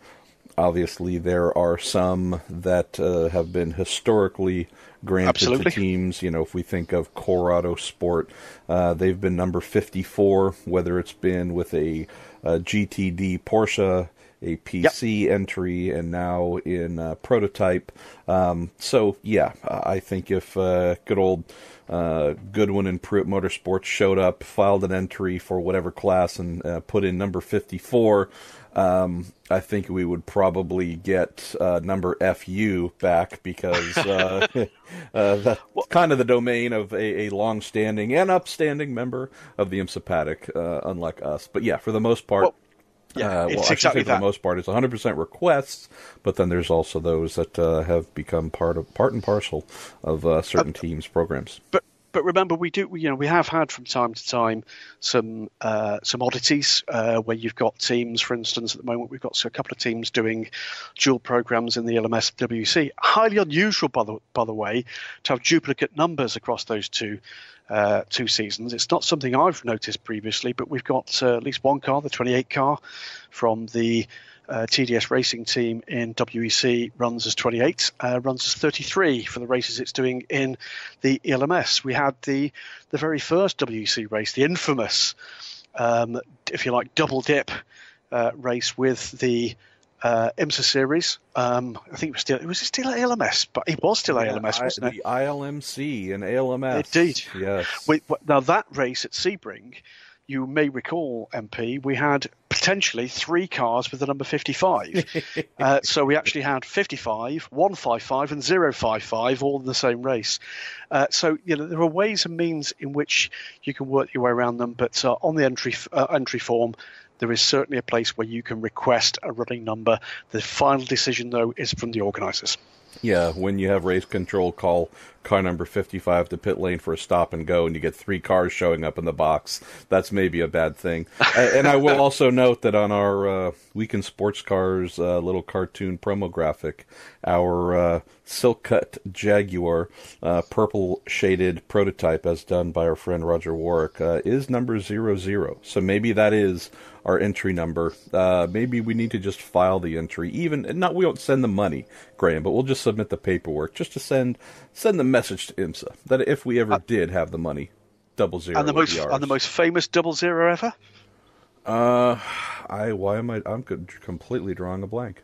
A: Obviously, there are some that have been historically granted to teams. If we think of Colorado Sport, they've been number 54, whether it's been with a GTD Porsche, a PC entry, and now in prototype. I think if good old Goodwin and Pruett Motorsports showed up, filed an entry for whatever class, and put in number 54, I think we would probably get number FU back, because that's kind of the domain of a long-standing and upstanding member of the IMSA paddock, unlike us. But yeah, for the most part,
B: it's exactly
A: for the most part, it's 100% requests, but then there's also those that have become part and parcel of certain teams' programs.
B: But remember, we have had from time to time some oddities where you've got teams. For instance, at the moment we've got a couple of teams doing dual programs in the LMS WC. Highly unusual, by the way, to have duplicate numbers across those two seasons. It's not something I've noticed previously, but we've got at least one car, the 28 car, from the TDS racing team in WEC runs as 28, runs as 33 for the races it's doing in the ELMS. We had the very first WEC race, the infamous, if you like, double dip race with the IMSA series. I think it was still ALMS, but it was still ALMS, wasn't it?
A: The ILMC and ALMS.
B: Indeed.
A: Yes.
B: Now that race at Sebring, you may recall, MP, we had potentially three cars with the number 55. So we actually had 55, 155 and 055 all in the same race. So there are ways and means in which you can work your way around them, but on the entry form, there is certainly a place where you can request a running number. The final decision, though, is from the organisers.
A: Yeah, when you have race control call car number 55 to pit lane for a stop and go, and you get three cars showing up in the box, that's maybe a bad thing. And I will also note that on our Weekend Sports Cars little cartoon promo graphic, our silk cut Jaguar purple shaded prototype, as done by our friend Roger Warwick, is number 00. So maybe that is our entry number. Maybe we need to just file the entry. We won't send the money, Graham, but we'll just submit the paperwork just to send the message to IMSA that if we ever did have the money, 00
B: and the most famous 00 ever.
A: I'm completely drawing a blank.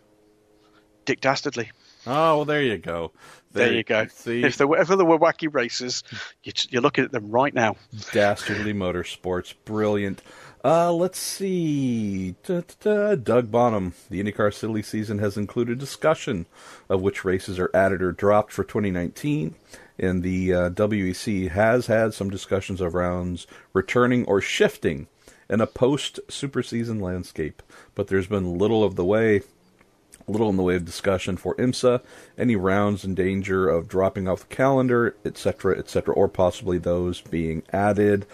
B: Dick Dastardly.
A: Oh, well, there you go.
B: There you go.
A: See?
B: If there were wacky races, you're looking at them right now.
A: Dastardly Motorsports, brilliant. Let's see. Doug Bonham. The IndyCar silly season has included discussion of which races are added or dropped for 2019, and the WEC has had some discussions around returning or shifting in a post-superseason landscape, but there's been little in the way of discussion for IMSA, any rounds in danger of dropping off the calendar, etc., or possibly those being added.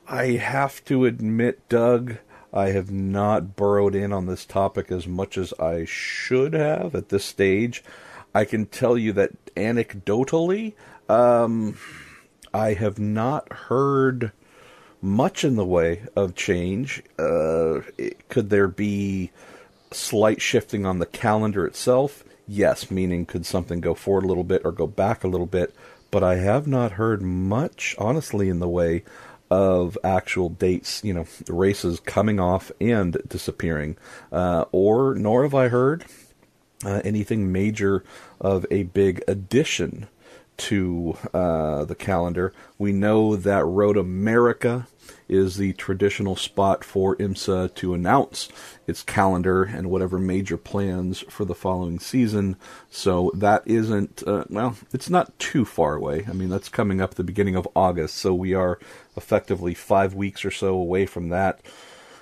A: I have to admit, Doug, I have not burrowed in on this topic as much as I should have at this stage. I can tell you that anecdotally, I have not heard much in the way of change. Could there be slight shifting on the calendar itself? Yes, meaning could something go forward a little bit or go back a little bit, but I have not heard much, honestly, in the way of actual dates, races coming off and disappearing, nor have I heard anything major of a big addition to the calendar. We know that Road America is the traditional spot for IMSA to announce its calendar and whatever major plans for the following season. So that isn't, it's not too far away. I mean, that's coming up at the beginning of August, so we are effectively 5 weeks or so away from that.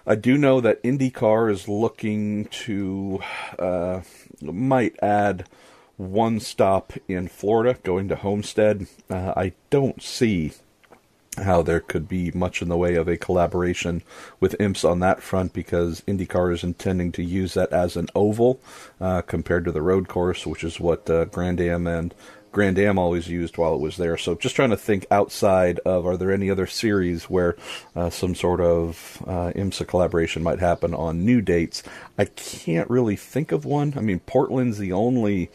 A: I do know that IndyCar is looking to, might add one stop in Florida, going to Homestead. I don't see how there could be much in the way of a collaboration with IMSA on that front, because IndyCar is intending to use that as an oval compared to the road course, which is what Grand Am always used while it was there. So just trying to think outside of, are there any other series where some sort of IMSA collaboration might happen on new dates? I can't really think of one. I mean, Portland's the only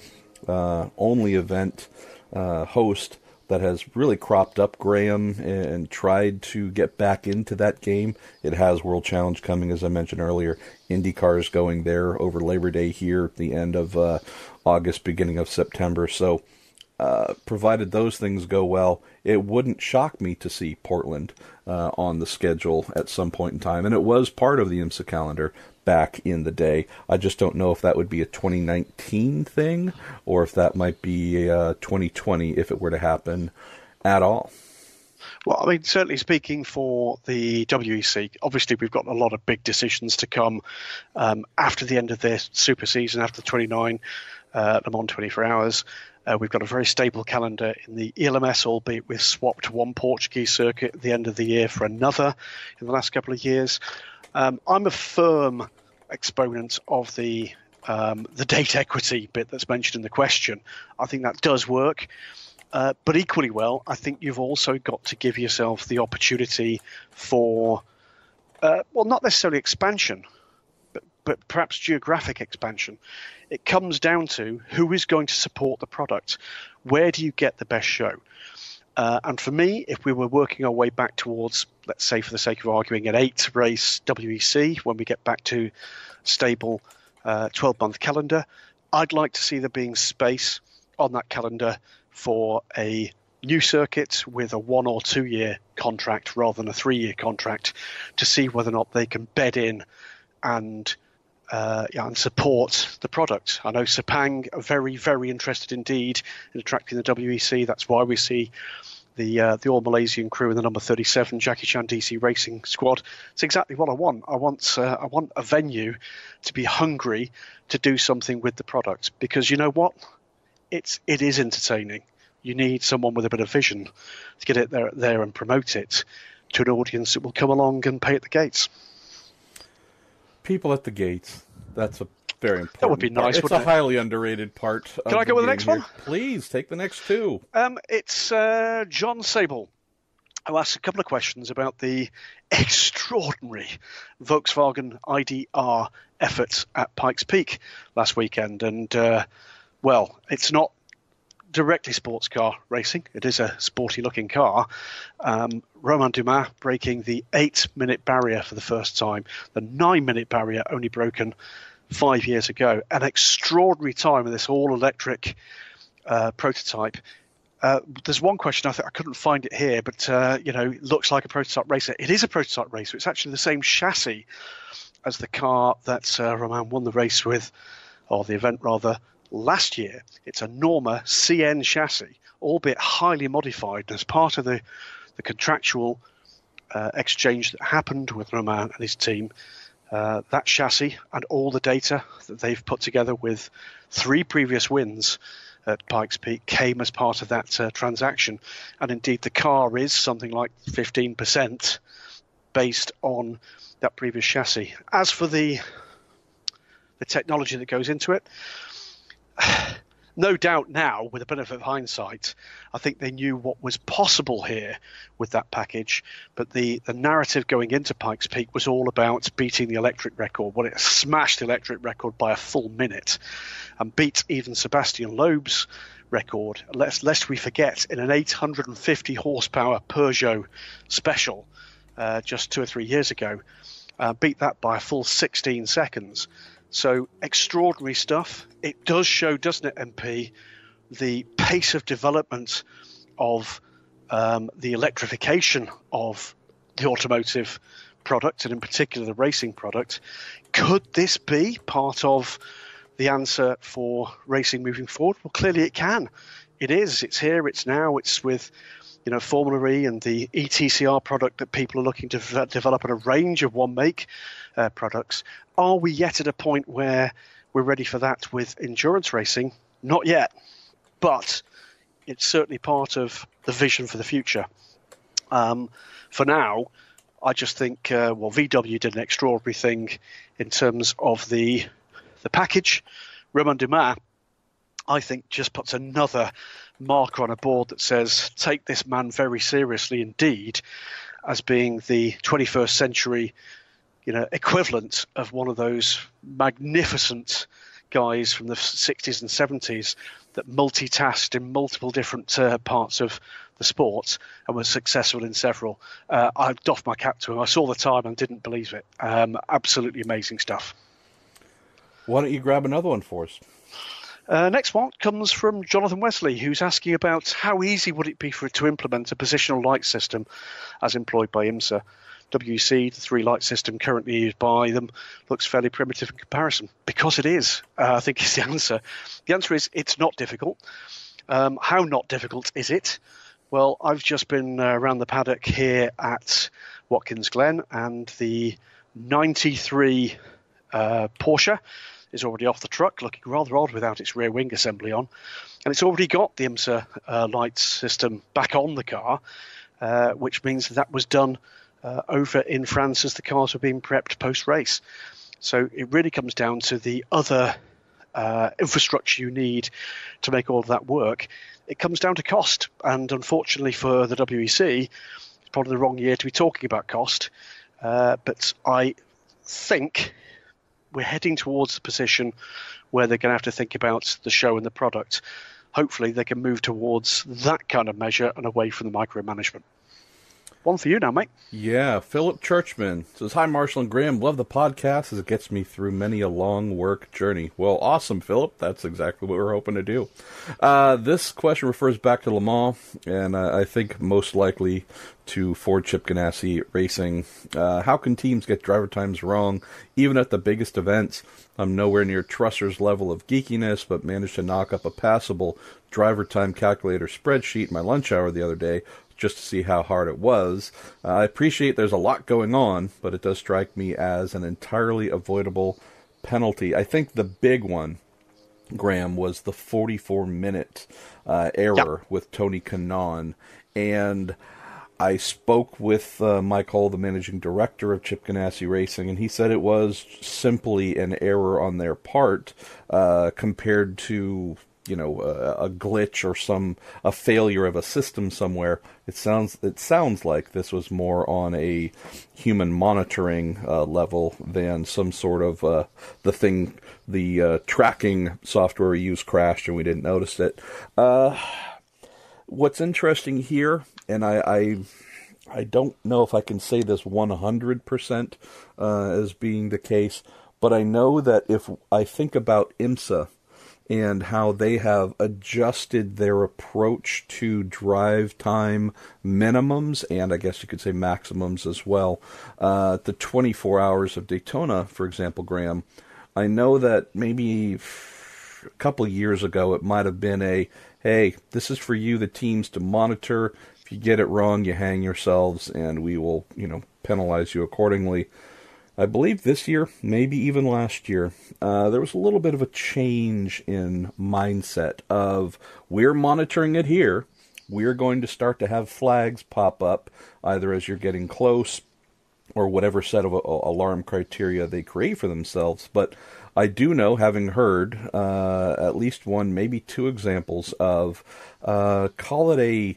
A: event host that has really cropped up, Graham, and tried to get back into that game. It has World Challenge coming, as I mentioned earlier. IndyCar is going there over Labor Day here at the end of August, beginning of September. So provided those things go well, it wouldn't shock me to see Portland on the schedule at some point in time. And it was part of the IMSA calendar back in the day. I just don't know if that would be a 2019 thing or if that might be 2020 if it were to happen at all.
B: Well, I mean, certainly speaking for the WEC, obviously we've got a lot of big decisions to come after the end of this super season, after the 29 Le Mans 24 Hours. We've got a very stable calendar in the ELMS, albeit we've swapped one Portuguese circuit at the end of the year for another in the last couple of years. I'm a firm exponent of the date equity bit that's mentioned in the question. I think that does work. But equally well, I think you've also got to give yourself the opportunity for, not necessarily expansion, but perhaps geographic expansion. It comes down to who is going to support the product. Where do you get the best show? And for me, if we were working our way back towards, let's say for the sake of arguing, an 8-race WEC, when we get back to stable 12-month calendar, I'd like to see there being space on that calendar for a new circuit with a 1 or 2 year contract rather than a 3-year contract, to see whether or not they can bed in and support the product. I know Sepang are very, very interested indeed in attracting the WEC. That's why we see the All Malaysian crew in the number 37 Jackie Chan DC Racing Squad. It's exactly what I want. I want a venue to be hungry to do something with the product, because you know what? It is entertaining. You need someone with a bit of vision to get it there and promote it to an audience that will come along and pay at the gates.
A: People at the gates. That's a very important
B: That would be nice,
A: part. It's a highly underrated part.
B: Can I go with the next one?
A: Please, take the next two.
B: It's John Sable, who asked a couple of questions about the extraordinary Volkswagen IDR efforts at Pikes Peak last weekend. And, it's not directly sports car racing. It is a sporty-looking car. Romain Dumas breaking the 8-minute barrier for the first time. The 9-minute barrier only broken 5 years ago. An extraordinary time in this all-electric prototype. There's one question, I couldn't find it here, but it looks like a prototype racer. It is a prototype racer. It's actually the same chassis as the car that Romain won the race with, or the event rather, last year. It's a Norma CN chassis albeit highly modified. As part of the contractual exchange that happened with Romain and his team, that chassis and all the data that they've put together with 3 previous wins at Pikes Peak came as part of that transaction. And indeed, the car is something like 15% based on that previous chassis. As for the technology that goes into it, no doubt now, with the benefit of hindsight, I think they knew what was possible here with that package. But the narrative going into Pikes Peak was all about beating the electric record. Well, it smashed the electric record by a full minute and beat even Sebastian Loeb's record. Lest we forget, in an 850 horsepower Peugeot Special just 2 or 3 years ago, beat that by a full 16 seconds. So extraordinary stuff. It does show, doesn't it, MP, the pace of development of the electrification of the automotive product, and in particular the racing product. Could this be part of the answer for racing moving forward? Well, clearly it can. It is. It's here. It's now. It's with Formula E and the ETCR product that people are looking to develop, and a range of one-make products. Are we yet at a point where we're ready for that with endurance racing? Not yet, but it's certainly part of the vision for the future. For now, I just think, VW did an extraordinary thing in terms of the package. Romain Dumas, I think, just puts another marker on a board that says, take this man very seriously indeed, as being the 21st century equivalent of one of those magnificent guys from the 60s and 70s that multitasked in multiple different parts of the sport and was successful in several. I doffed my cap to him. I saw the time and didn't believe it. Absolutely amazing stuff.
A: Why don't you grab another one for us?
B: Next one comes from Jonathan Wesley, who's asking about how easy would it be to implement a positional light system as employed by IMSA. WEC, the 3 light system currently used by them, looks fairly primitive in comparison. Because it is, I think is the answer. The answer is it's not difficult. How not difficult is it? Well, I've just been around the paddock here at Watkins Glen, and the 93 Porsche is already off the truck, looking rather odd without its rear wing assembly on. And it's already got the IMSA light system back on the car, which means that was done over in France as the cars were being prepped post-race. So it really comes down to the other infrastructure you need to make all of that work. It comes down to cost. And unfortunately for the WEC, it's probably the wrong year to be talking about cost. But I think we're heading towards the position where they're going to have to think about the show and the product. Hopefully they can move towards that kind of measure and away from the micromanagement. One for you now, mate.
A: Yeah, Philip Churchman says, hi, Marshall and Graham. Love the podcast as it gets me through many a long work journey. Well, awesome, Philip. That's exactly what we're hoping to do. This question refers back to Le Mans, and I think most likely to Ford Chip Ganassi Racing. How can teams get driver times wrong, even at the biggest events? I'm nowhere near Trusser's level of geekiness, but managed to knock up a passable driver time calculator spreadsheet in my lunch hour the other day, just to see how hard it was. I appreciate there's a lot going on, but it does strike me as an entirely avoidable penalty. I think the big one, Graham, was the 44-minute error with Tony Kanaan. And I spoke with Mike Hull, the managing director of Chip Ganassi Racing, and he said it was simply an error on their part compared to a glitch or a failure of a system somewhere. It sounds like this was more on a human monitoring level than some sort of the tracking software we use crashed and we didn't notice it. What's interesting here, and I don't know if I can say this 100% as being the case, but I know that if I think about IMSA and how they have adjusted their approach to drive time minimums, and I guess you could say maximums as well. The 24 hours of Daytona, for example, Graham, I know that maybe a couple of years ago it might have been hey, this is for you, the teams, to monitor. If you get it wrong, you hang yourselves, and we will, penalize you accordingly. I believe this year, maybe even last year, there was a little bit of a change in mindset of, we're monitoring it here. We're going to start to have flags pop up, either as you're getting close or whatever set of alarm criteria they create for themselves. But I do know, having heard at least one, maybe two examples of, call it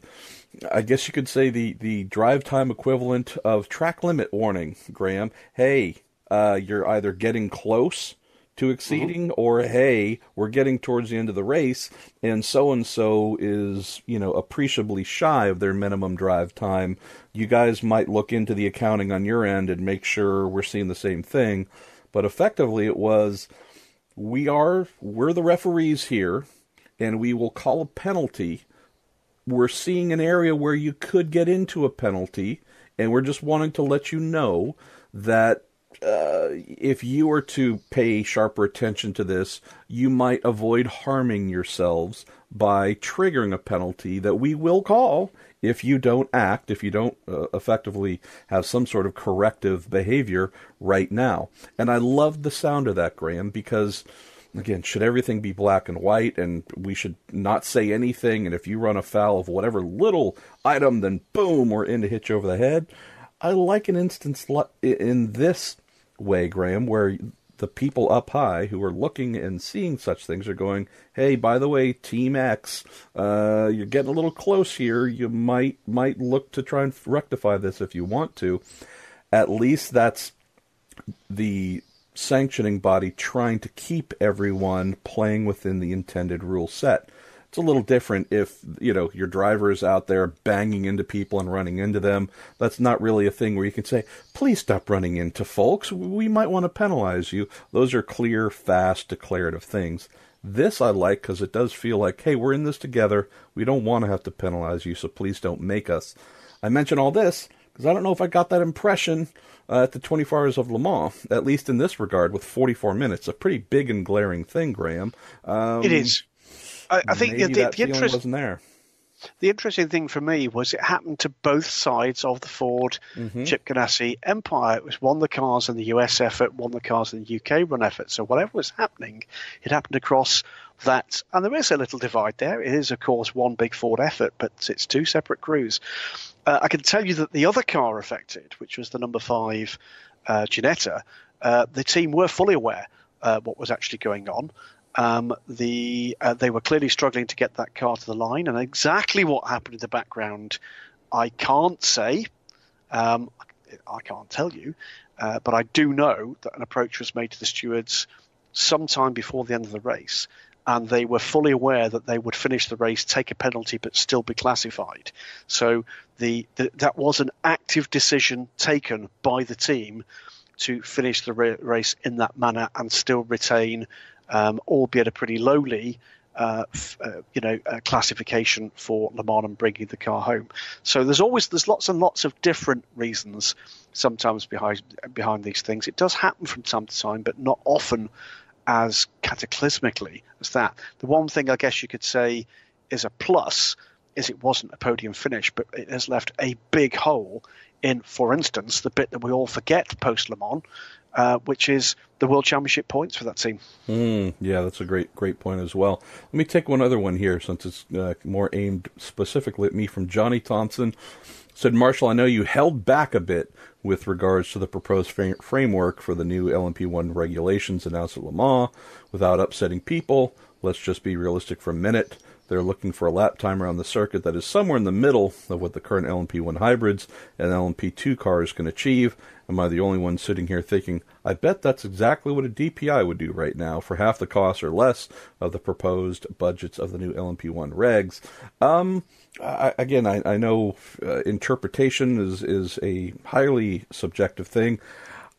A: I guess you could say the drive time equivalent of track limit warning, Graham. Hey, you're either getting close to exceeding, or hey, we're getting towards the end of the race, and so is, appreciably shy of their minimum drive time. You guys might look into the accounting on your end and make sure we're seeing the same thing. But effectively it was, we're the referees here, and we will call a penalty. We're seeing an area where you could get into a penalty, and we're just wanting to let you know that if you were to pay sharper attention to this, you might avoid harming yourselves by triggering a penalty that we will call if you don't act, if you don't effectively have some sort of corrective behavior right now. And I loved the sound of that, Graham, because, again, should everything be black and white, and we should not say anything, and if you run afoul of whatever little item, then boom, we're in to hit you over the head. I like an instance in this way, Graham, where the people up high who are looking and seeing such things are going, hey, by the way, Team X, you're getting a little close here. You might look to try and rectify this if you want to. At least that's the sanctioning body trying to keep everyone playing within the intended rule set. It's a little different if, your driver is out there banging into people and running into them. That's not really a thing where you can say, please stop running into folks. We might want to penalize you. Those are clear, fast, declarative things. This I like because it does feel like, hey, we're in this together. We don't want to have to penalize you, so please don't make us. I mention all this because I don't know if I got that impression at the 24 Hours of Le Mans, at least in this regard, with 44 minutes. A pretty big and glaring thing, Graham.
B: It is. I think the
A: feeling wasn't there.
B: The interesting thing for me was it happened to both sides of the Ford Chip Ganassi empire. It was one of the cars in the US effort, one of the cars in the UK run effort. So whatever was happening, it happened across that. And there is a little divide there. It is, of course, one big Ford effort, but it's two separate crews. I can tell you that the other car affected, which was the number 5 Ginetta, the team were fully aware what was actually going on. They were clearly struggling to get that car to the line, and exactly what happened in the background, I can't say. I can't tell you, but I do know that an approach was made to the stewards sometime before the end of the race, and they were fully aware that they would finish the race, take a penalty, but still be classified. So that was an active decision taken by the team to finish the race in that manner and still retain, albeit a pretty lowly, classification for Le Mans and bringing the car home. So there's lots and lots of different reasons sometimes behind these things. It does happen from time to time, but not often as cataclysmically as that. The one thing I guess you could say is a plus is it wasn't a podium finish, but it has left a big hole in, for instance, the bit that we all forget post-Le Mans, which is the World Championship points for that team.
A: Yeah, that's a great point as well. Let me take one other one here, since it's more aimed specifically at me, from Johnny Thompson. Said, Marshall, I know you held back a bit with regards to the proposed framework for the new LMP1 regulations announced at Le Mans without upsetting people. Let's just be realistic for a minute. They're looking for a lap time around the circuit that is somewhere in the middle of what the current LMP1 hybrids and LMP2 cars can achieve. Am I the only one sitting here thinking, I bet that's exactly what a DPI would do right now for half the cost or less of the proposed budgets of the new LMP1 regs? I know interpretation is a highly subjective thing.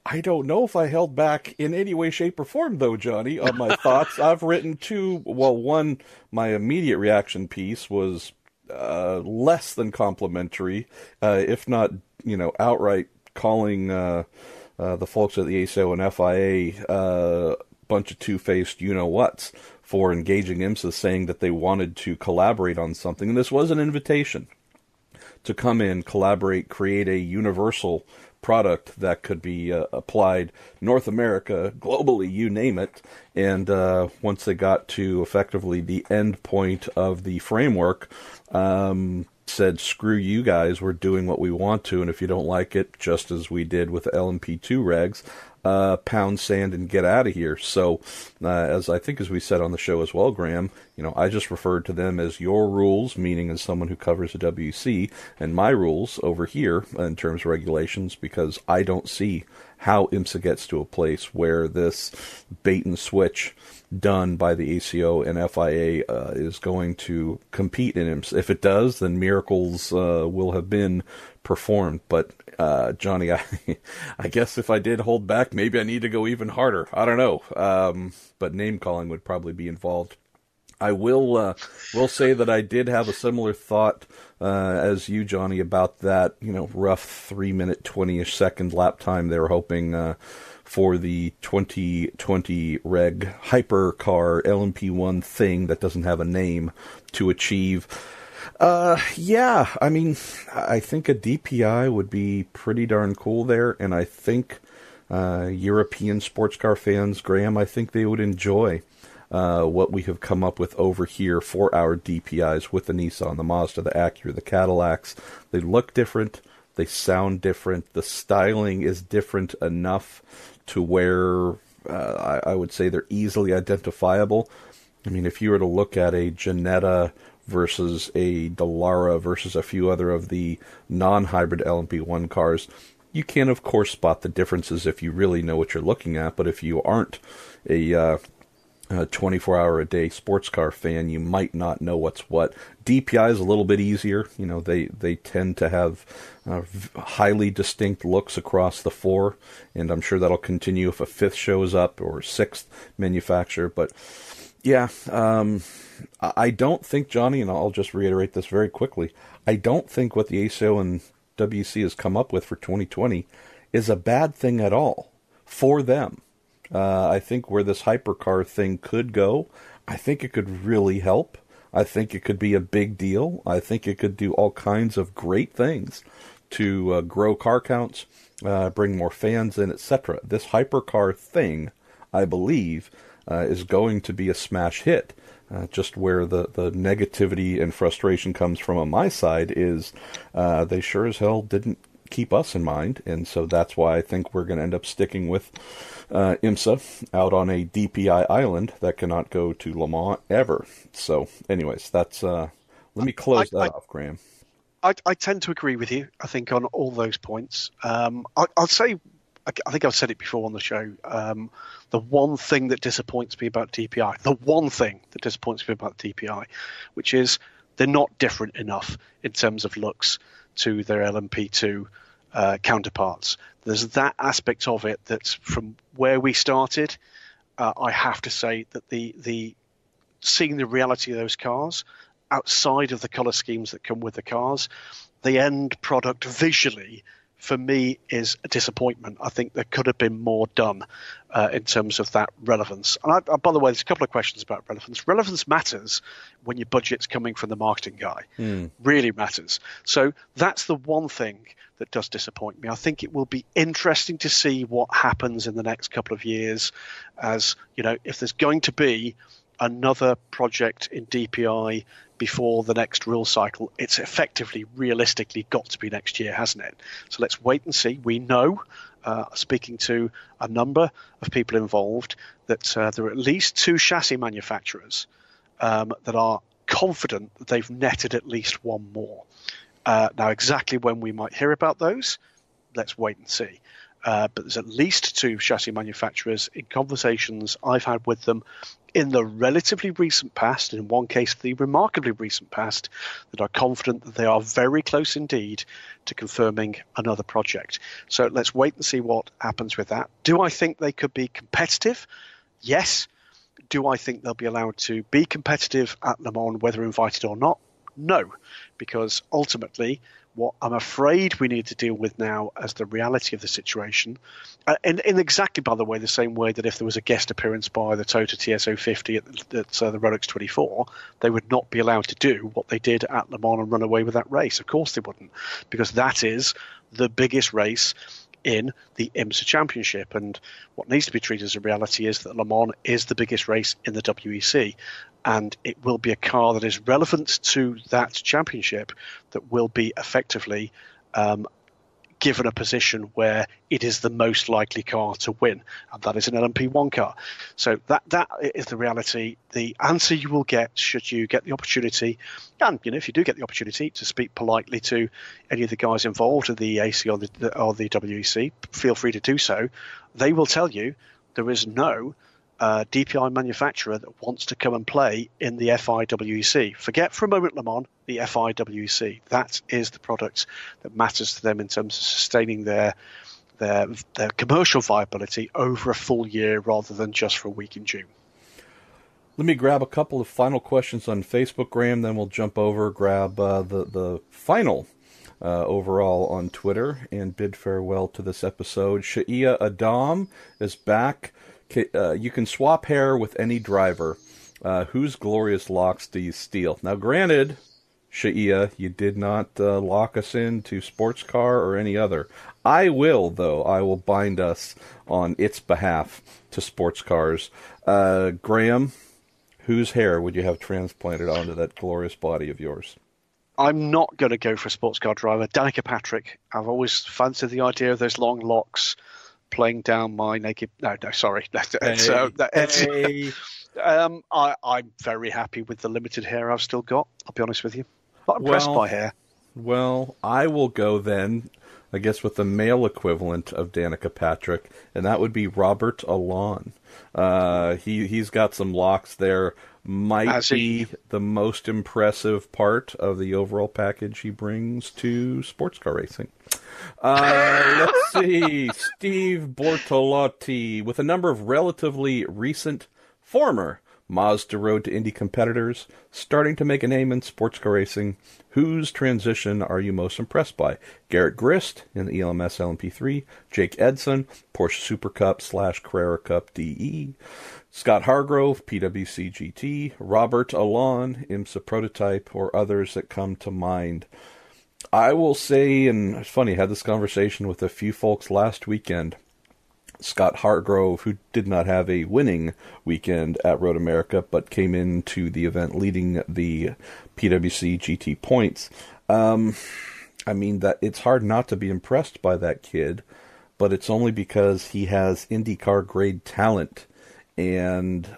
A: I don't know if I held back in any way, shape, or form, though, Johnny, on my thoughts. I've written two. Well, one, my immediate reaction piece was less than complimentary, if not, outright calling the folks at the ASO and FIA a bunch of two-faced you-know-whats for engaging IMSA, saying that they wanted to collaborate on something. And this was an invitation to come in, collaborate, create a universal product that could be applied North America, globally, you name it. And once they got to effectively the end point of the framework, said, screw you guys, we're doing what we want to, and if you don't like it, just as we did with the LMP2 regs, pound sand and get out of here. So, as we said on the show as well, Graham, I just referred to them as your rules, meaning as someone who covers the WC, and my rules over here in terms of regulations, because I don't see how IMSA gets to a place where this bait and switch done by the ACO and FIA is going to compete in IMSA. If it does, then miracles will have been performed. But Johnny, I guess if I did hold back, maybe I need to go even harder. I don't know. But name calling would probably be involved. I will say that I did have a similar thought as you, Johnny, about that rough 3-minute 20-ish second lap time they were hoping for the 2020 reg hypercar LMP1 thing that doesn't have a name to achieve. Yeah, I mean, I think a DPI would be pretty darn cool there, and I think European sports car fans, Graham, I think they would enjoy what we have come up with over here for our DPIs with the Nissan, the Mazda, the Acura, the Cadillacs. They look different. They sound different. The styling is different enough to where I would say they're easily identifiable. I mean, if you were to look at a Jannetta versus a Dallara versus a few other of the non-hybrid LMP1 cars, you can, of course, spot the differences if you really know what you're looking at. But if you aren't a 24-hour-a-day sports car fan, you might not know what's what. DPI is a little bit easier. They tend to have highly distinct looks across the four, and I'm sure that'll continue if a fifth shows up or sixth manufacturer. But yeah, I don't think, Johnny, and I'll just reiterate this very quickly, I don't think what the ACO and WC has come up with for 2020 is a bad thing at all for them. I think where this hypercar thing could go, I think it could really help. I think it could be a big deal. I think it could do all kinds of great things to grow car counts, bring more fans in, etc. This hypercar thing, I believe, is going to be a smash hit. Just where the negativity and frustration comes from on my side is they sure as hell didn't keep us in mind, and so that's why I think we're going to end up sticking with IMSA out on a DPI island that cannot go to Le Mans ever. So anyways, that's let me close that off, Graham.
B: I tend to agree with you, I think, on all those points. I'll say, I think I've said it before on the show, the one thing that disappoints me about DPI, which is they're not different enough in terms of looks to their LMP2 counterparts. There's that aspect of it that's from where we started. I have to say that the seeing the reality of those cars outside of the color schemes that come with the cars, the end product visually for me is a disappointment. I think there could have been more done in terms of that relevance. And by the way, there's a couple of questions about relevance. Relevance matters when your budget's coming from the marketing guy. Really matters. So that's the one thing that does disappoint me. I think it will be interesting to see what happens in the next couple of years, as if there's going to be another project in DPI before the next rule cycle, it's effectively, realistically got to be next year, hasn't it? So let's wait and see. We know, speaking to a number of people involved, that there are at least 2 chassis manufacturers that are confident that they've netted at least one more. Now, exactly when we might hear about those, let's wait and see. But there's at least 2 chassis manufacturers in conversations I've had with them in the relatively recent past, in one case the remarkably recent past, that are confident that they are very close indeed to confirming another project. So let's wait and see what happens with that. Do I think they could be competitive? Yes. Do I think they'll be allowed to be competitive at Le Mans, whether invited or not? No, because ultimately What I'm afraid we need to deal with now as the reality of the situation, in exactly, by the way, the same way that if there was a guest appearance by the Tota TS050 at the Rolex 24, they would not be allowed to do what they did at Le Mans and run away with that race. Of course they wouldn't, because that is the biggest race in the IMSA Championship. And what needs to be treated as a reality is that Le Mans is the biggest race in the WEC. And it will be a car that is relevant to that championship that will be effectively given a position where it is the most likely car to win, and that is an LMP1 car. So that is the reality. The answer you will get, should you get the opportunity, and if you do get the opportunity to speak politely to any of the guys involved in the AC or the WEC, feel free to do so. They will tell you there is no DPI manufacturer that wants to come and play in the FIWEC. Forget for a moment, Le Mans, the FIWEC. That is the product that matters to them in terms of sustaining their commercial viability over a full year rather than just for a week in June.
A: Let me grab a couple of final questions on Facebook, Graham, then we'll jump over, grab the final overall on Twitter, and bid farewell to this episode. Shaiya Adam is back. You can swap hair with any driver. Whose glorious locks do you steal? Now, granted, Shaiya, you did not lock us into sports car or any other. I will, though. I will bind us on its behalf to sports cars. Graham, whose hair would you have transplanted onto that glorious body of yours?
B: I'm not going to go for a sports car driver. Danica Patrick. I've always fancied the idea of those long locks playing down my naked... No, sorry. I'm very happy with the limited hair I've still got, I'll be honest with you. Not impressed by hair.
A: Well, I will go then, I guess, with the male equivalent of Danica Patrick, and that would be Robert Alon. He's got some locks there. Might be the most impressive part of the overall package he brings to sports car racing. Let's see. Steve Bortolotti, with a number of relatively recent former Mazda Road to Indy competitors starting to make a name in sports car racing, whose transition are you most impressed by? Garrett Grist in the ELMS LMP3, Jake Edson, Porsche Super Cup / Carrera Cup DE, Scott Hargrove, PWC GT, Robert Alon, IMSA Prototype, or others that come to mind. I will say, and it's funny, I had this conversation with a few folks last weekend. Scott Hargrove, who did not have a winning weekend at Road America, but came into the event leading the PWC GT points. I mean, that it's hard not to be impressed by that kid, but it's only because he has IndyCar grade talent, and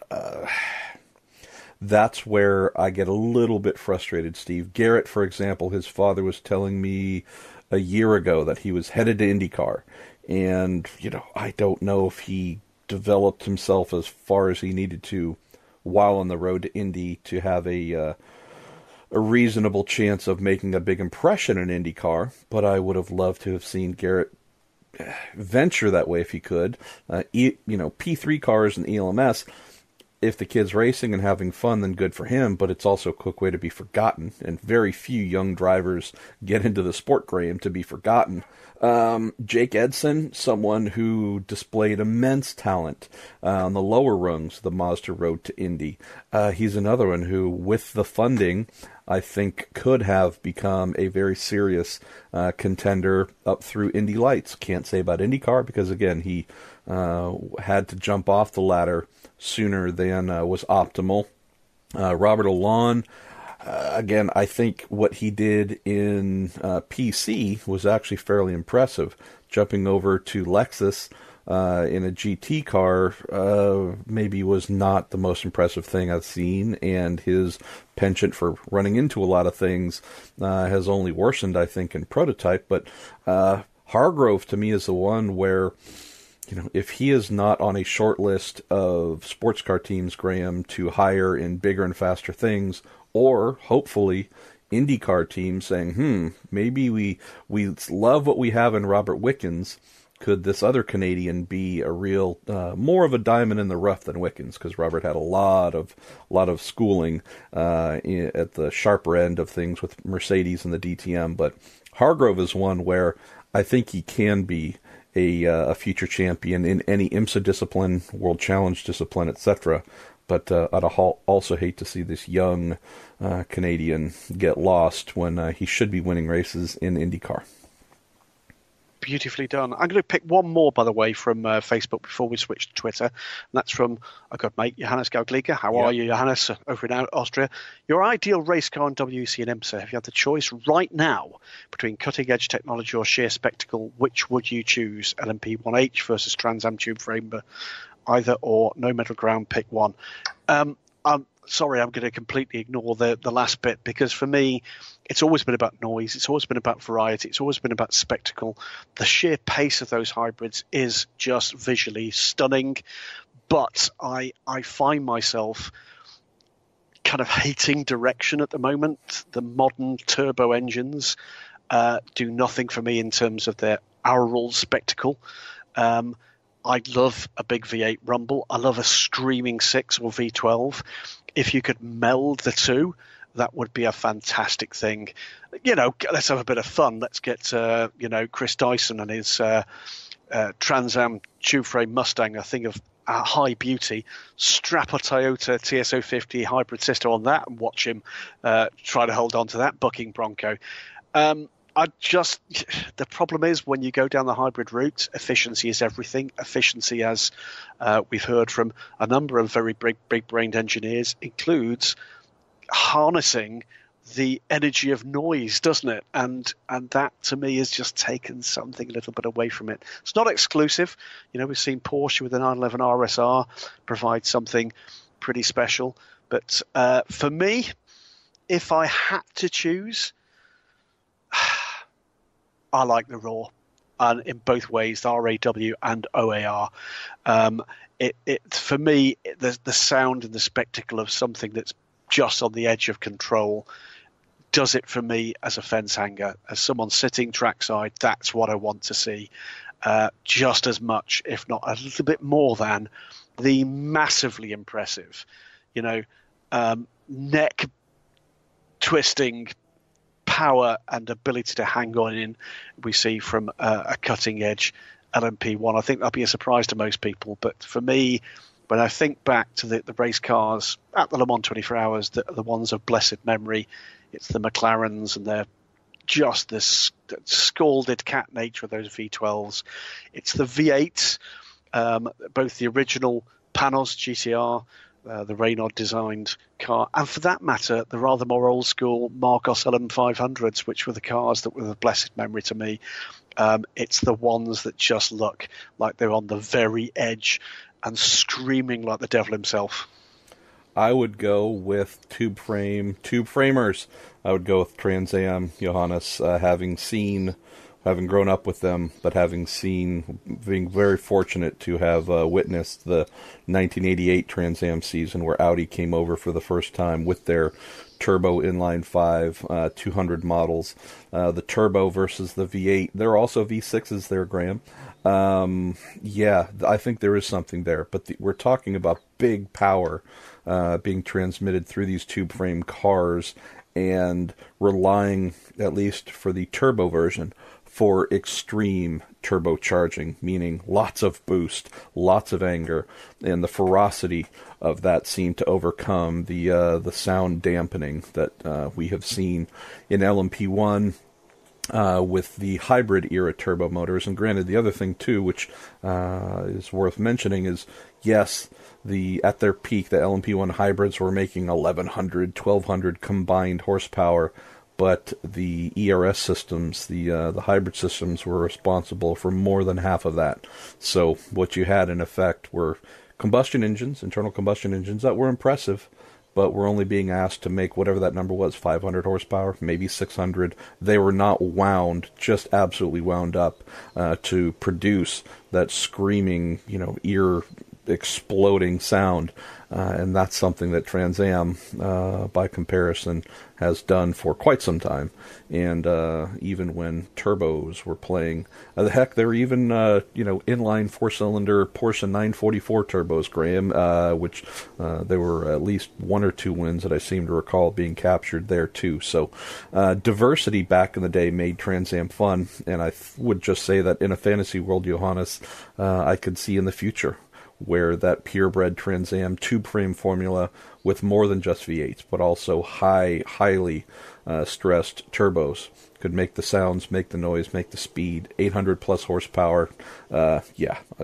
A: that's where I get a little bit frustrated, Steve. Garrett, for example, his father was telling me a year ago that he was headed to IndyCar. And, I don't know if he developed himself as far as he needed to while on the road to Indy to have a reasonable chance of making a big impression in IndyCar. But I would have loved to have seen Garrett venture that way if he could. P3 cars and ELMS, if the kid's racing and having fun, then good for him, but it's also a quick way to be forgotten. And very few young drivers get into the sport, Graham, to be forgotten. Jake Edson, someone who displayed immense talent on the lower rungs of the Mazda Road to Indy. He's another one who, with the funding, I think could have become a very serious contender up through Indy Lights. Can't say about IndyCar because, again, he had to jump off the ladder sooner than was optimal. Robert Alon, again, I think what he did in PC was actually fairly impressive. Jumping over to Lexus in a GT car maybe was not the most impressive thing I've seen, and his penchant for running into a lot of things has only worsened, I think, in prototype. But Hargrove, to me, is the one where, if he is not on a short list of sports car teams, Graham, to hire in bigger and faster things, or hopefully IndyCar teams saying, maybe we love what we have in Robert Wickens, could this other Canadian be a real, more of a diamond in the rough than Wickens? Because Robert had a lot of schooling at the sharper end of things with Mercedes and the DTM. But Hargrove is one where I think he can be a future champion in any IMSA discipline, World Challenge discipline, etc. But I'd also hate to see this young Canadian get lost when he should be winning races in IndyCar.
B: Beautifully done. I'm going to pick one more, by the way, from Facebook before we switch to Twitter. And that's from a good mate, Johannes Gaugliga. How are you, Johannes, over in Austria? Your ideal race car in WEC and IMSA, if you had the choice right now between cutting-edge technology or sheer spectacle, which would you choose? LMP 1H versus Trans Am tube frame, either or, no middle ground, pick one. I'm sorry, I'm going to completely ignore the last bit, because for me, it's always been about noise. It's always been about variety. It's always been about spectacle. The sheer pace of those hybrids is just visually stunning. But I find myself kind of hating direction at the moment. The modern turbo engines do nothing for me in terms of their aural spectacle. I love a big V8 rumble. I love a screaming 6 or V12. If you could meld the two, that would be a fantastic thing. Let's have a bit of fun. Let's get, Chris Dyson and his Trans Am tube frame Mustang, a thing of high beauty. Strap a Toyota TS050 hybrid sister on that and watch him try to hold on to that bucking Bronco. The problem is when you go down the hybrid route, efficiency is everything. Efficiency, as we've heard from a number of very big-brained engineers, includes harnessing the energy of noise, doesn't it? And that, to me, has just taken something a little bit away from it. It's not exclusive. We've seen Porsche with the 911 RSR provide something pretty special. But for me, if I had to choose, I like the raw, and in both ways, the RAW and OAR. For me, the sound and the spectacle of something that's just on the edge of control does it for me as a fence hanger. As someone sitting trackside, that's what I want to see, just as much, if not a little bit more than, the massively impressive, neck twisting power and ability to hang on in we see from a cutting edge LMP1. I think that'll be a surprise to most people, but for me, when I think back to the race cars at the Le Mans 24 Hours, the ones of blessed memory, it's the McLarens, and they're just this scalded cat nature of those V12s. It's the V8s, both the original Panos GTR, the Renault designed car, and for that matter, the rather more old school Marcos LM500s, which were the cars that were of blessed memory to me. It's the ones that just look like they're on the very edge and screaming like the devil himself.
A: I would go with tube framers. I would go with Trans Am, Johannes, having grown up with them, but being very fortunate to have witnessed the 1988 Trans Am season where Audi came over for the first time with their turbo inline 5 200 models. The turbo versus the V8. There are also V6s there, Graham. I think there is something there, but we're talking about big power being transmitted through these tube frame cars and relying, at least for the turbo version, for extreme turbocharging, meaning lots of boost, lots of anger, and the ferocity of that seemed to overcome the sound dampening that we have seen in LMP1 with the hybrid era turbo motors. And granted, the other thing too, which is worth mentioning, is yes, at their peak, the LMP1 hybrids were making 1,100, 1,200 combined horsepower. But the ERS systems, the hybrid systems, were responsible for more than half of that. So what you had in effect were combustion engines, internal combustion engines, that were impressive, but were only being asked to make whatever that number was, 500 horsepower, maybe 600. They were not wound, just absolutely wound up to produce that screaming, ear exploding sound. And that's something that Trans Am, by comparison, has done for quite some time. And even when turbos were playing, heck, there were even inline four-cylinder Porsche 944 turbos, Graham, which there were at least one or two wins that I seem to recall being captured there too. So diversity back in the day made Trans Am fun, and I would just say that in a fantasy world, Johannes, I could see in the future where that purebred Trans Am tube frame formula with more than just V8s, but also highly stressed turbos could make the sounds, make the noise, make the speed, 800 plus horsepower.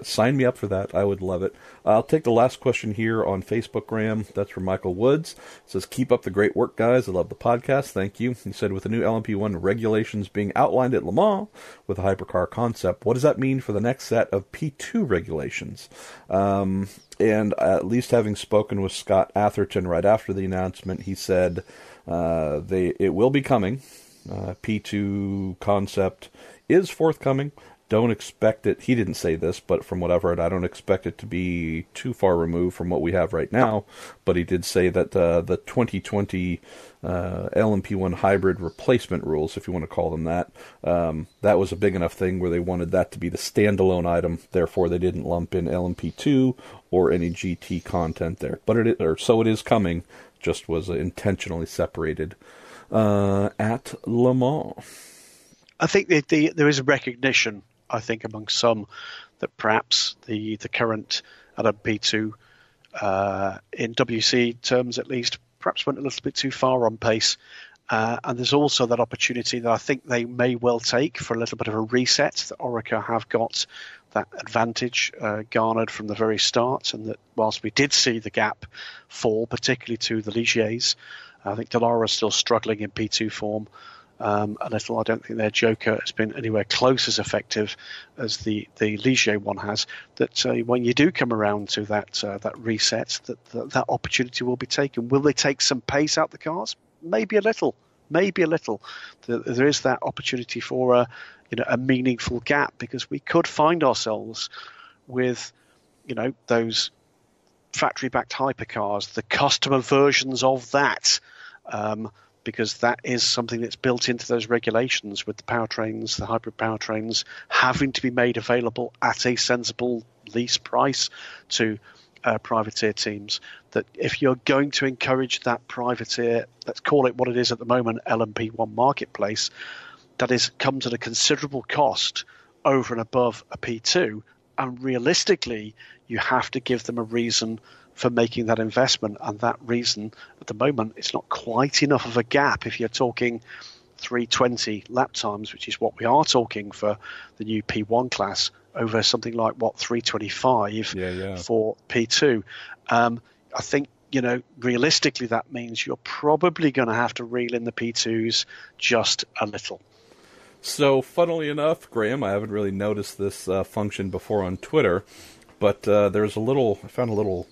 A: Sign me up for that. I would love it. I'll take the last question here on Facebook, Graham. That's from Michael Woods. It says, keep up the great work, guys. I love the podcast. Thank you. He said, with the new LMP1 regulations being outlined at Le Mans with a hypercar concept, what does that mean for the next set of P2 regulations? And at least having spoken with Scott Atherton right after the announcement, he said it will be coming. P2 concept is forthcoming. Don't expect it. He didn't say this, but from what I've heard, I don't expect it to be too far removed from what we have right now. But he did say that the 2020 LMP1 hybrid replacement rules, if you want to call them that, that was a big enough thing where they wanted that to be the standalone item. Therefore, they didn't lump in LMP2 or any GT content there. But it is coming. Just was intentionally separated at Le Mans.
B: I think there is a recognition, I think, among some that perhaps the current LMP2, in WC terms at least, perhaps went a little bit too far on pace. And there's also that opportunity that I think they may well take for a little bit of a reset, that Orica have got that advantage garnered from the very start, and that whilst we did see the gap fall, particularly to the Ligiers, I think Dallara is still struggling in P2 form a little. I don't think their Joker has been anywhere close as effective as the Ligier one has. That when you do come around to that reset, that opportunity will be taken. Will they take some pace out the cars? Maybe a little. There is that opportunity for a meaningful gap, because we could find ourselves with those factory-backed hypercars, the customer versions of that, because that is something that's built into those regulations, with the powertrains, the hybrid powertrains, having to be made available at a sensible lease price to privateer teams. That if you're going to encourage that privateer, let's call it what it is at the moment, LMP1 marketplace, that is comes at a considerable cost over and above a P2, and realistically you have to give them a reason for making that investment, and that reason at the moment, it's not quite enough of a gap. If you're talking 320 lap times, which is what we are talking for the new P1 class, over something like 325 for P2, I think realistically that means you're probably going to have to reel in the P2s just a little.
A: So, funnily enough, Graham, I haven't really noticed this function before on Twitter, but I found a little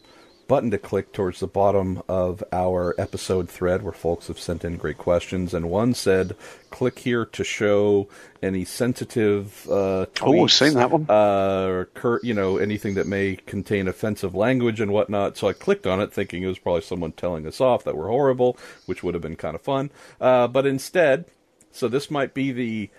A: button to click towards the bottom of our episode thread where folks have sent in great questions, and one said, click here to show any sensitive tweets.
B: I've seen that one.
A: Or anything that may contain offensive language and whatnot. So I clicked on it thinking it was probably someone telling us off that we're horrible, which would have been kind of fun. But instead, so this might be the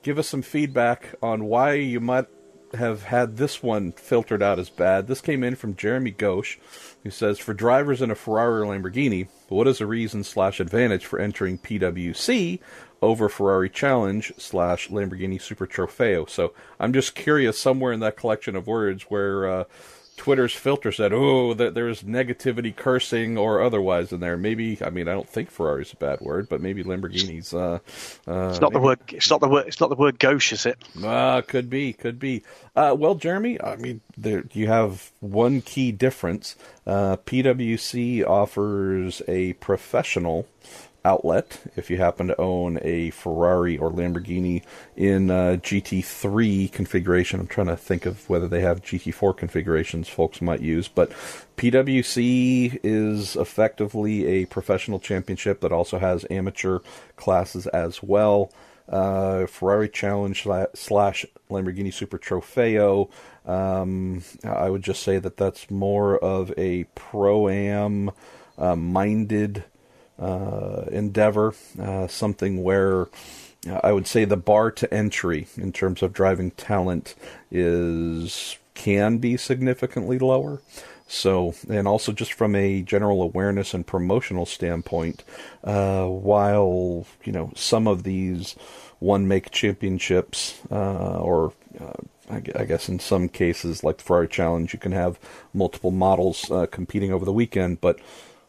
A: give us some feedback on why you might have had this one filtered out as bad. This came in from Jeremy Ghosh, who says, for drivers in a Ferrari or Lamborghini, what is the reason/advantage for entering PWC over Ferrari Challenge / Lamborghini Super Trofeo? So I'm just curious, somewhere in that collection of words where Twitter's filter said, that there's negativity, cursing, or otherwise in there. Maybe, I don't think Ferrari's a bad word, but maybe Lamborghini's.
B: It's not the word. It's not the word gauche, is it?
A: Could be. Well, Jeremy, you have one key difference. PwC offers a professional outlet if you happen to own a Ferrari or Lamborghini in GT3 configuration. I'm trying to think of whether they have GT4 configurations folks might use, but PwC is effectively a professional championship that also has amateur classes as well. Ferrari Challenge / Lamborghini Super Trofeo. I would just say that that's more of a Pro-Am minded endeavor, something where I would say the bar to entry in terms of driving talent can be significantly lower. So, and also just from a general awareness and promotional standpoint, while, some of these one-make championships, I guess in some cases, like the Ferrari Challenge, you can have multiple models competing over the weekend, but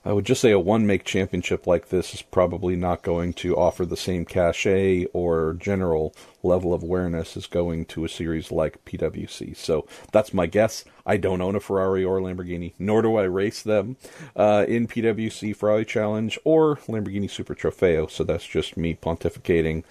A: I would just say a one-make championship like this is probably not going to offer the same cachet or general level of awareness as going to a series like PWC. So that's my guess. I don't own a Ferrari or Lamborghini, nor do I race them in PWC, Ferrari Challenge, or Lamborghini Super Trofeo. So that's just me pontificating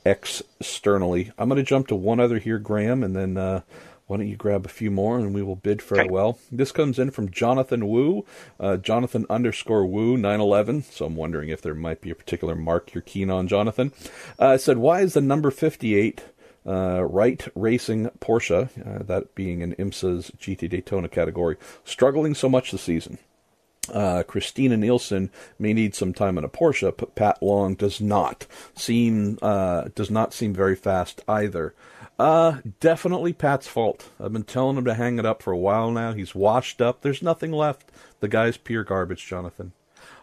A: externally. I'm going to jump to one other here, Graham, and then why don't you grab a few more and we will bid farewell. Okay. This comes in from Jonathan Wu, Jonathan_Wu 911. So I'm wondering if there might be a particular mark you're keen on, Jonathan. Said, why is the number 58 Wright Racing Porsche, that being in IMSA's GT Daytona category, struggling so much this season? Christina Nielsen may need some time in a Porsche, but Pat Long does not seem very fast either. Definitely Pat's fault. I've been telling him to hang it up for a while now. He's washed up. There's nothing left. The guy's pure garbage, Jonathan.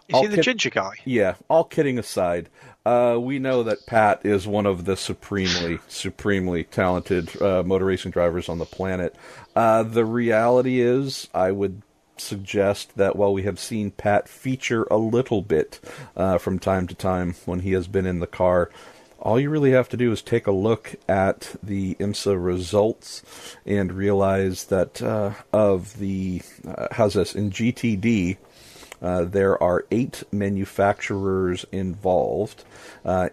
B: Is he the ginger guy?
A: Yeah, all kidding aside, we know that Pat is one of the supremely talented motor racing drivers on the planet. The reality is, I would suggest that while we have seen Pat feature a little bit from time to time when he has been in the car, all you really have to do is take a look at the IMSA results and realize that in GTD, there are 8 manufacturers involved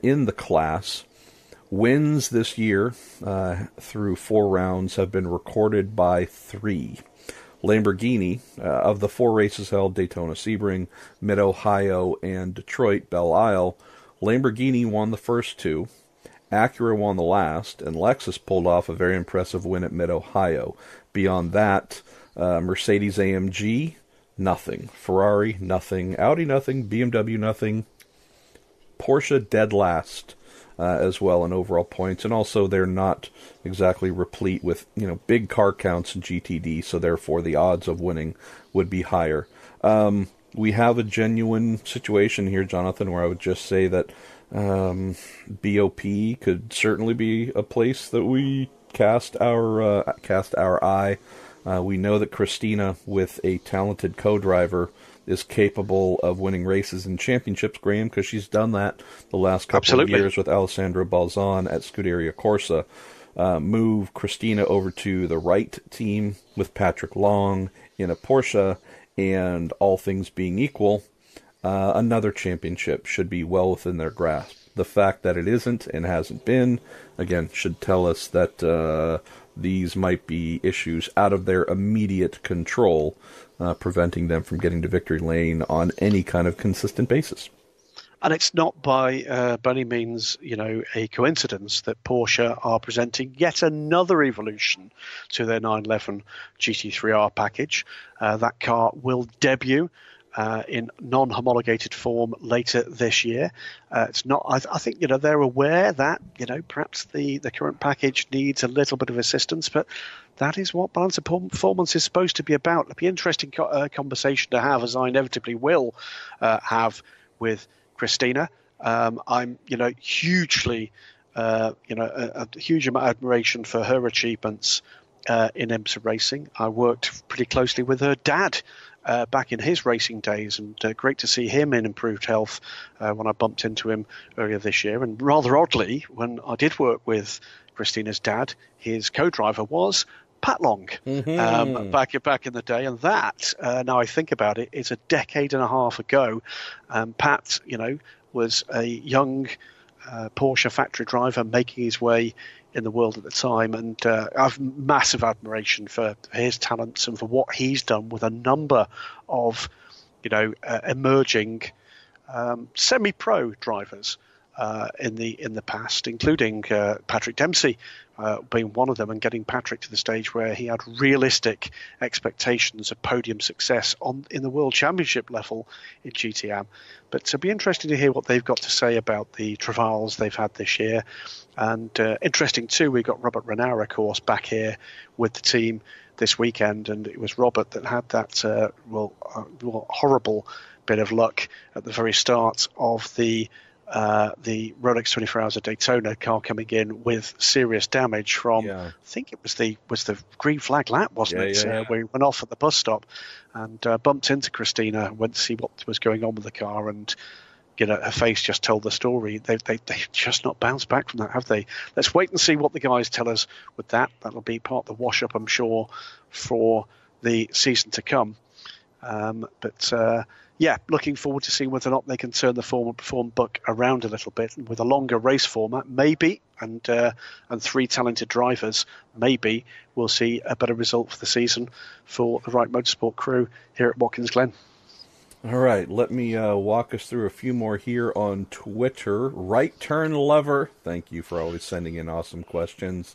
A: in the class. Wins this year through 4 rounds have been recorded by 3. Lamborghini, of the 4 races held, Daytona, Sebring, Mid-Ohio, and Detroit, Belle Isle, Lamborghini won the first 2, Acura won the last, and Lexus pulled off a very impressive win at Mid-Ohio. Beyond that, Mercedes-AMG, nothing. Ferrari, nothing. Audi, nothing. BMW, nothing. Porsche, dead last as well in overall points. And also, they're not exactly replete with big car counts in GTD, so therefore the odds of winning would be higher. We have a genuine situation here, Jonathan, where I would just say that BOP could certainly be a place that we cast our eye. We know that Christina, with a talented co-driver, is capable of winning races and championships, Graham, because she's done that the last couple of years with Alessandro Balzan at Scuderia Corsa. Move Christina over to the Wright team with Patrick Long in a Porsche, and all things being equal, another championship should be well within their grasp. The fact that it isn't and hasn't been, again, should tell us that these might be issues out of their immediate control, preventing them from getting to victory lane on any kind of consistent basis.
B: And it's not by any means, a coincidence that Porsche are presenting yet another evolution to their 911 GT3R package. That car will debut in non-homologated form later this year. It's not. I think they're aware that perhaps the current package needs a little bit of assistance, but that is what balance of performance is supposed to be about. It'll be an interesting conversation to have, as I inevitably will have with Christina. I'm, hugely, a huge amount of admiration for her achievements in IMSA racing. I worked pretty closely with her dad back in his racing days, and great to see him in improved health when I bumped into him earlier this year. And rather oddly, when I did work with Christina's dad, his co-driver was Pat Long, back in the day, and that now I think about it, it's a decade and a half ago. Pat, was a young Porsche factory driver making his way in the world at the time, and I have massive admiration for his talents and for what he's done with a number of emerging semi-pro drivers. in the past, including Patrick Dempsey being one of them, and getting Patrick to the stage where he had realistic expectations of podium success in the World Championship level in GTM. But it'll be interesting to hear what they've got to say about the trials they've had this year. And interesting too, we got Robert Renard, of course, back here with the team this weekend, and it was Robert that had that horrible bit of luck at the very start of the Rolex 24 Hours of Daytona car coming in with serious damage from, I think it was the green flag lap, wasn't it?
A: Yeah.
B: Where he went off at the bus stop and bumped into Christina, went to see what was going on with the car, and her face just told the story. They've just not bounced back from that, have they? Let's wait and see what the guys tell us with that. That'll be part of the wash-up, I'm sure, for the season to come. Looking forward to seeing whether or not they can turn the form book around a little bit. And with a longer race format, maybe, and 3 talented drivers, maybe we'll see a better result for the season for the Wright Motorsport crew here at Watkins Glen.
A: All right, let me walk us through a few more here on Twitter. Right Turn Lover, thank you for always sending in awesome questions.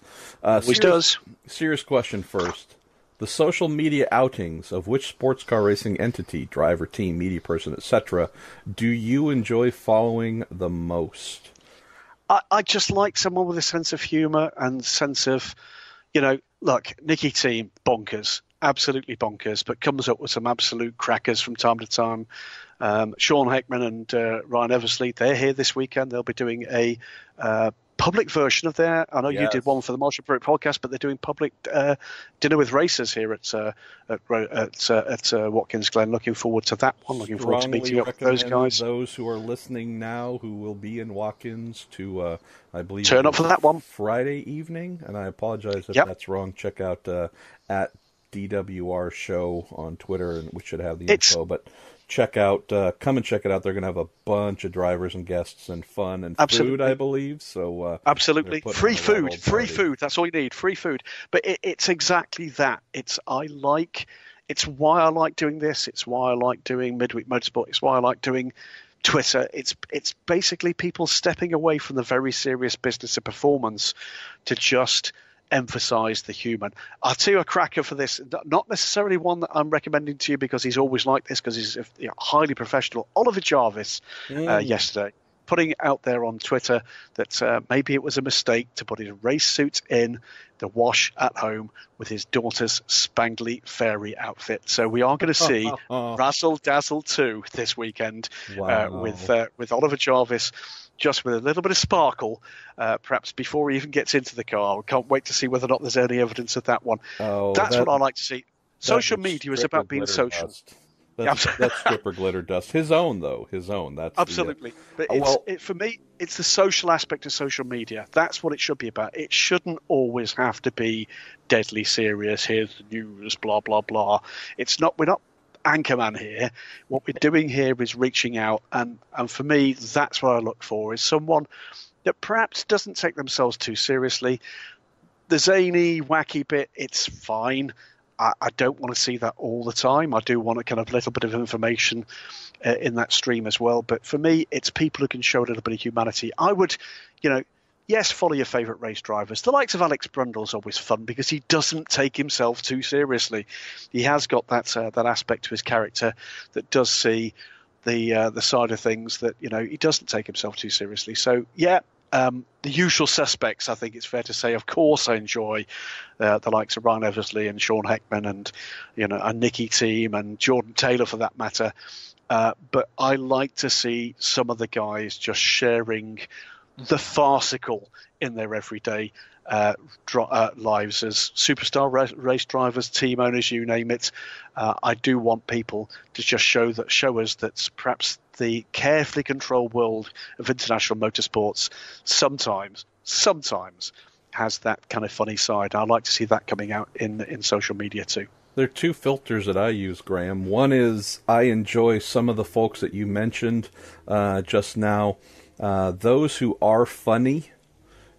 A: Serious question first. The social media outings of which sports car racing entity, driver, team, media person, etc., do you enjoy following the most?
B: I just like someone with a sense of humour and sense of, look, Nicky Team, bonkers. Absolutely bonkers, but comes up with some absolute crackers from time to time. Sean Heckman and Ryan Eversley, they're here this weekend. They'll be doing a public version of their, I know you did one for the Marshall Pruett podcast, but they're doing public dinner with racers here at Watkins Glen. Looking forward to that one. Looking forward to meeting up with those guys.
A: Those who are listening now who will be in Watkins to, I believe,
B: turn up for that one
A: Friday evening, and I apologize if that's wrong. Check out at DWR Show on Twitter, and we should have the info. But come and check it out. They're going to have a bunch of drivers and guests and fun and food, I believe. So
B: absolutely free food. That's all you need. Free food. But it's exactly that. It's why I like doing this. It's why I like doing Midweek Motorsport. It's why I like doing Twitter. It's basically people stepping away from the very serious business of performance to just emphasize the human. I'll tell you a cracker for this, not necessarily one that I'm recommending to you because he's always like this, because he's highly professional. Oliver Jarvis yesterday putting out there on Twitter that maybe it was a mistake to put his race suit in the wash at home with his daughter's spangly fairy outfit. So we are going to see Razzle Dazzle 2 this weekend with Oliver Jarvis, just with a little bit of sparkle, perhaps before he even gets into the car. I can't wait to see whether or not there's any evidence of that one. That's what I like to see. Social media is about being social.
A: That's stripper glitter dust. His own, though. That's
B: absolutely. But for me, it's the social aspect of social media. That's what it should be about. It shouldn't always have to be deadly serious. Here's the news, blah blah blah. We're not Anchorman here. What we're doing here is reaching out, and for me, that's what I look for, is someone that perhaps doesn't take themselves too seriously. The zany, wacky bit, it's fine. I don't want to see that all the time. I do want a kind of little bit of information in that stream as well. But for me, it's people who can show a little bit of humanity. I would, yes, follow your favourite race drivers. The likes of Alex Brundle's always fun because he doesn't take himself too seriously. He has got that aspect to his character that does see the side of things that, he doesn't take himself too seriously. So, the usual suspects, I think it's fair to say. Of course, I enjoy the likes of Ryan Eversley and Sean Heckman and, a Nicky Team and Jordan Taylor for that matter. But I like to see some of the guys just sharing the farcical in their everyday lives as superstar race drivers, team owners, you name it. I do want people to just show us that perhaps the carefully controlled world of international motorsports sometimes has that kind of funny side. I'd like to see that coming out in social media too.
A: There are two filters that I use, Graham. One is I enjoy some of the folks that you mentioned just now. Those who are funny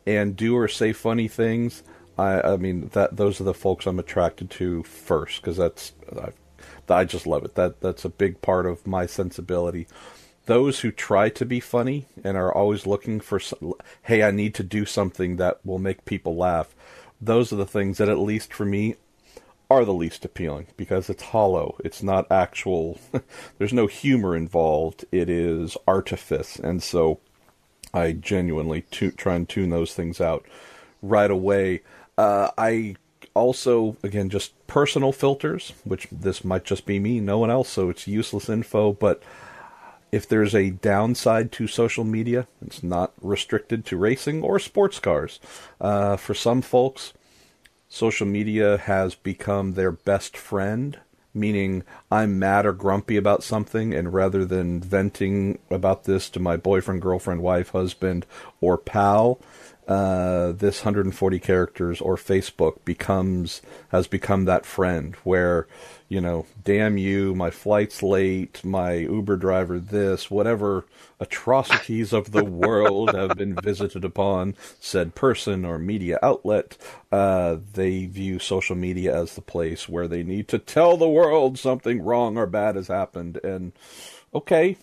A: and do or say funny things, those are the folks I'm attracted to first, because I just love it. That's a big part of my sensibility. those who try to be funny and are always looking for, hey, I need to do something that will make people laugh, those are the things that, at least for me, are the least appealing, because it's hollow. It's not actual. There's no humor involved. It is artifice. And so I genuinely try and tune those things out right away. I also, again, just personal filters, which this might just be me, no one else, so it's useless info. But if there's a downside to social media, it's not restricted to racing or sports cars. For some folks, social media has become their best friend, meaning I'm mad or grumpy about something, and rather than venting about this to my boyfriend, girlfriend, wife, husband, or pal, this 140 characters or Facebook has become that friend where, damn you, my flight's late, my Uber driver this, whatever atrocities of the world have been visited upon said person or media outlet, they view social media as the place where they need to tell the world something wrong or bad has happened. And okay,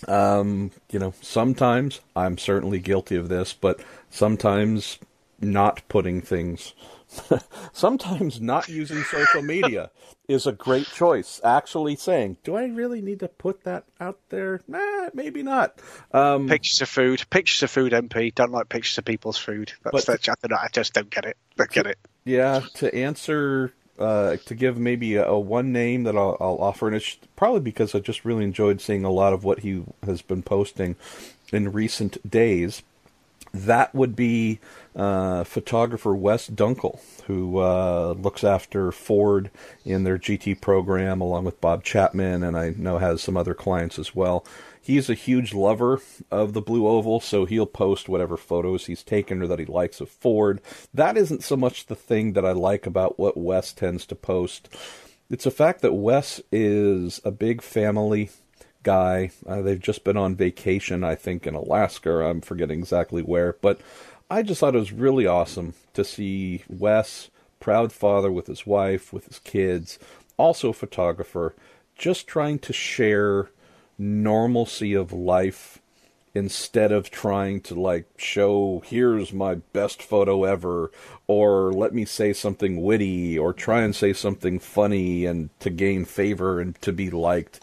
A: sometimes I'm certainly guilty of this, but sometimes not putting things, sometimes not using social media is a great choice. Actually saying, do I really need to put that out there? Nah, maybe not.
B: Pictures of food, MP. Don't like pictures of people's food. I just don't get it.
A: Yeah, to answer, to give maybe a one name that I'll offer, and it's probably because I just really enjoyed seeing a lot of what he has been posting in recent days. That would be photographer Wes Dunkel, who looks after Ford in their GT program, along with Bob Chapman, and I know has some other clients as well. He's a huge lover of the Blue Oval, so he'll post whatever photos he's taken or that he likes of Ford. That isn't so much the thing that I like about what Wes tends to post. It's the fact that Wes is a big family guy. They've just been on vacation, I think, in Alaska. I'm forgetting exactly where. But I just thought it was really awesome to see Wes, proud father with his wife, with his kids, also a photographer, just trying to share normalcy of life instead of trying to show, here's my best photo ever, or let me say something witty, or try and say something funny and to gain favor and to be liked.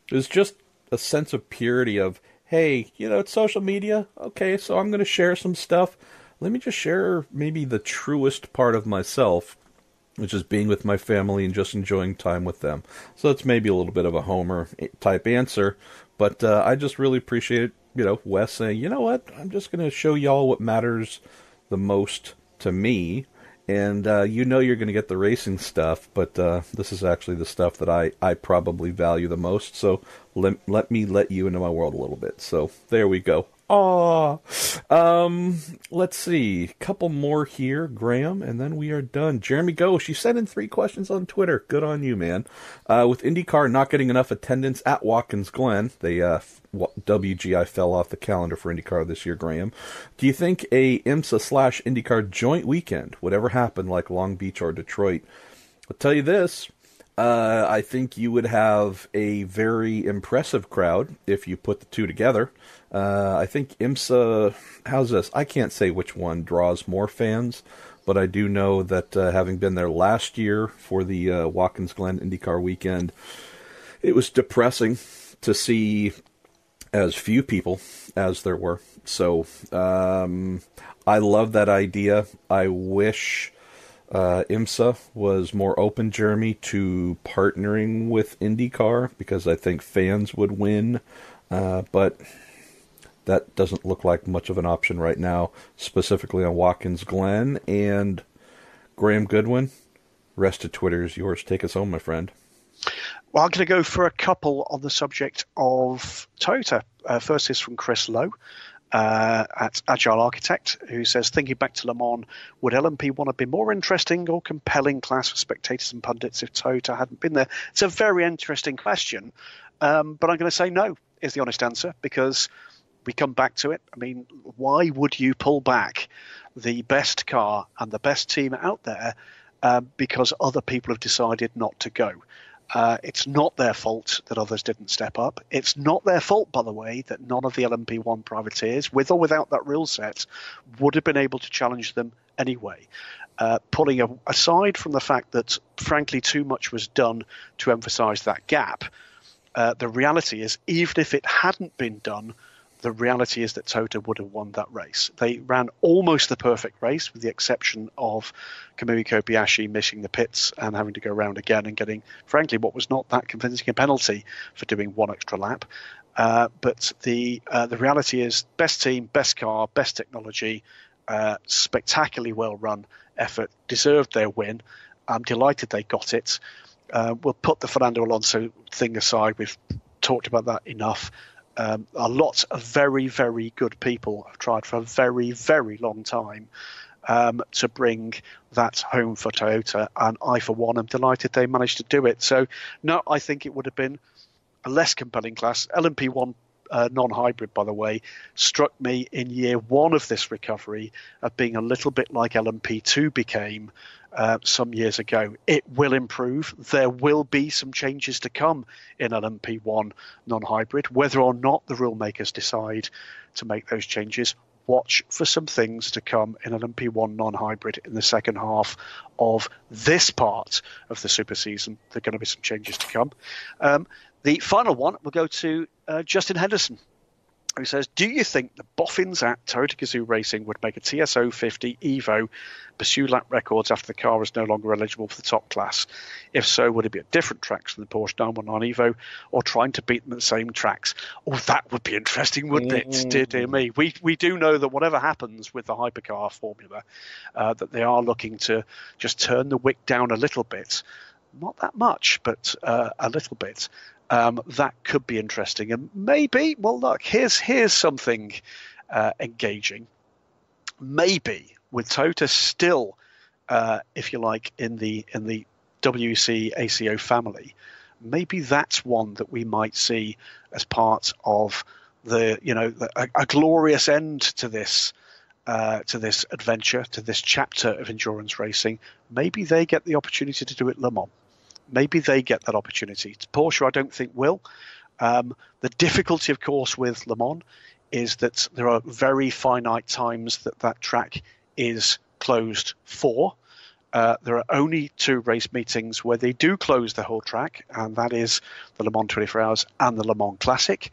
A: It's just a sense of purity of, hey, it's social media. Okay, so I'm going to share some stuff. Let me just share maybe the truest part of myself, which is being with my family and just enjoying time with them. So it's maybe a little bit of a Homer type answer, but I just really appreciate, Wes saying, you know what, I'm just going to show y'all what matters the most to me. And you're going to get the racing stuff, but this is actually the stuff that I probably value the most. So let me let you into my world a little bit. So there we go. Aww. Let's see. A couple more here, Graham, and then we are done. Jeremy Ghosh, you sent in 3 questions on Twitter. Good on you, man. With IndyCar not getting enough attendance at Watkins Glen, WGI fell off the calendar for IndyCar this year, Graham. Do you think a IMSA/IndyCar joint weekend would ever happen like Long Beach or Detroit? I'll tell you this. I think you would have a very impressive crowd if you put the two together. I think IMSA, how's this? I can't say which one draws more fans, but I do know that having been there last year for the Watkins Glen IndyCar weekend, it was depressing to see as few people as there were. So I love that idea. I wish IMSA was more open, Jeremy, to partnering with IndyCar, because I think fans would win. But that doesn't look like much of an option right now, specifically on Watkins Glen. And Graham Goodwin, rest of Twitter is yours. Take us home, my friend.
B: Well, I'm going to go for a couple on the subject of Toyota. First is from Chris Lowe at Agile Architect, who says, thinking back to Le Mans, would LMP want to be more interesting or compelling class for spectators and pundits if Toyota hadn't been there? It's a very interesting question, but I'm going to say no is the honest answer, because we come back to it. I mean, why would you pull back the best car and the best team out there because other people have decided not to go? It's not their fault that others didn't step up. It's not their fault, by the way, that none of the LMP1 privateers, with or without that rule set, would have been able to challenge them anyway. Pulling aside from the fact that, frankly, too much was done to emphasise that gap, the reality is, even if it hadn't been done, the reality is that Tota would have won that race. They ran almost the perfect race, with the exception of Kamui Kobayashi missing the pits and having to go around again and getting, frankly, what was not that convincing a penalty for doing one extra lap. But the reality is, best team, best car, best technology, spectacularly well-run effort, deserved their win. I'm delighted they got it. We'll put the Fernando Alonso thing aside. We've talked about that enough. A lot of very, very good people have tried for a very, very long time to bring that home for Toyota, and I, for one, am delighted they managed to do it. So, no, I think it would have been a less compelling class. LMP1 non-hybrid, by the way, struck me in year one of this recovery of being a little bit like LMP2 became some years ago. It will improve. There will be some changes to come in LMP1 non-hybrid. Whether or not the rule makers decide to make those changes, watch for some things to come in LMP1 non-hybrid in the second half of this part of the super season. There are going to be some changes to come. The final one will go to Justin Henderson, who says, do you think the boffins at Toyota Gazoo Racing would make a TSO 50 Evo pursue lap records after the car was no longer eligible for the top class? If so, would it be at different tracks than the Porsche 919 Evo, or trying to beat them at the same tracks? Oh, that would be interesting, wouldn't it? Dear me. We do know that whatever happens with the hypercar formula, that they are looking to just turn the wick down a little bit. Not that much, but a little bit. That could be interesting, and maybe. Well, look, here's something engaging. Maybe with Tota still, if you like, in the WC ACO family, maybe that's one that we might see as part of a glorious end to this adventure, to this chapter of endurance racing. Maybe they get the opportunity to do it Le Mans. Maybe they get that opportunity. Porsche, I don't think, will. The difficulty, of course, with Le Mans is that there are very finite times that track is closed for. There are only 2 race meetings where they do close the whole track, and that is the Le Mans 24 Hours and the Le Mans Classic.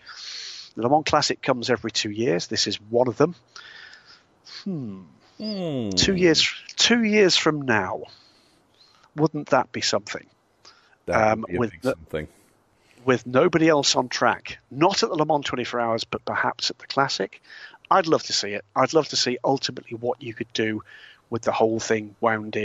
B: The Le Mans Classic comes every 2 years. This is one of them. 2 years from now, wouldn't that be something?
A: That would be a big something.
B: With nobody else on track, not at the Le Mans 24 Hours, but perhaps at the Classic, I'd love to see it. I'd love to see ultimately what you could do with the whole thing wound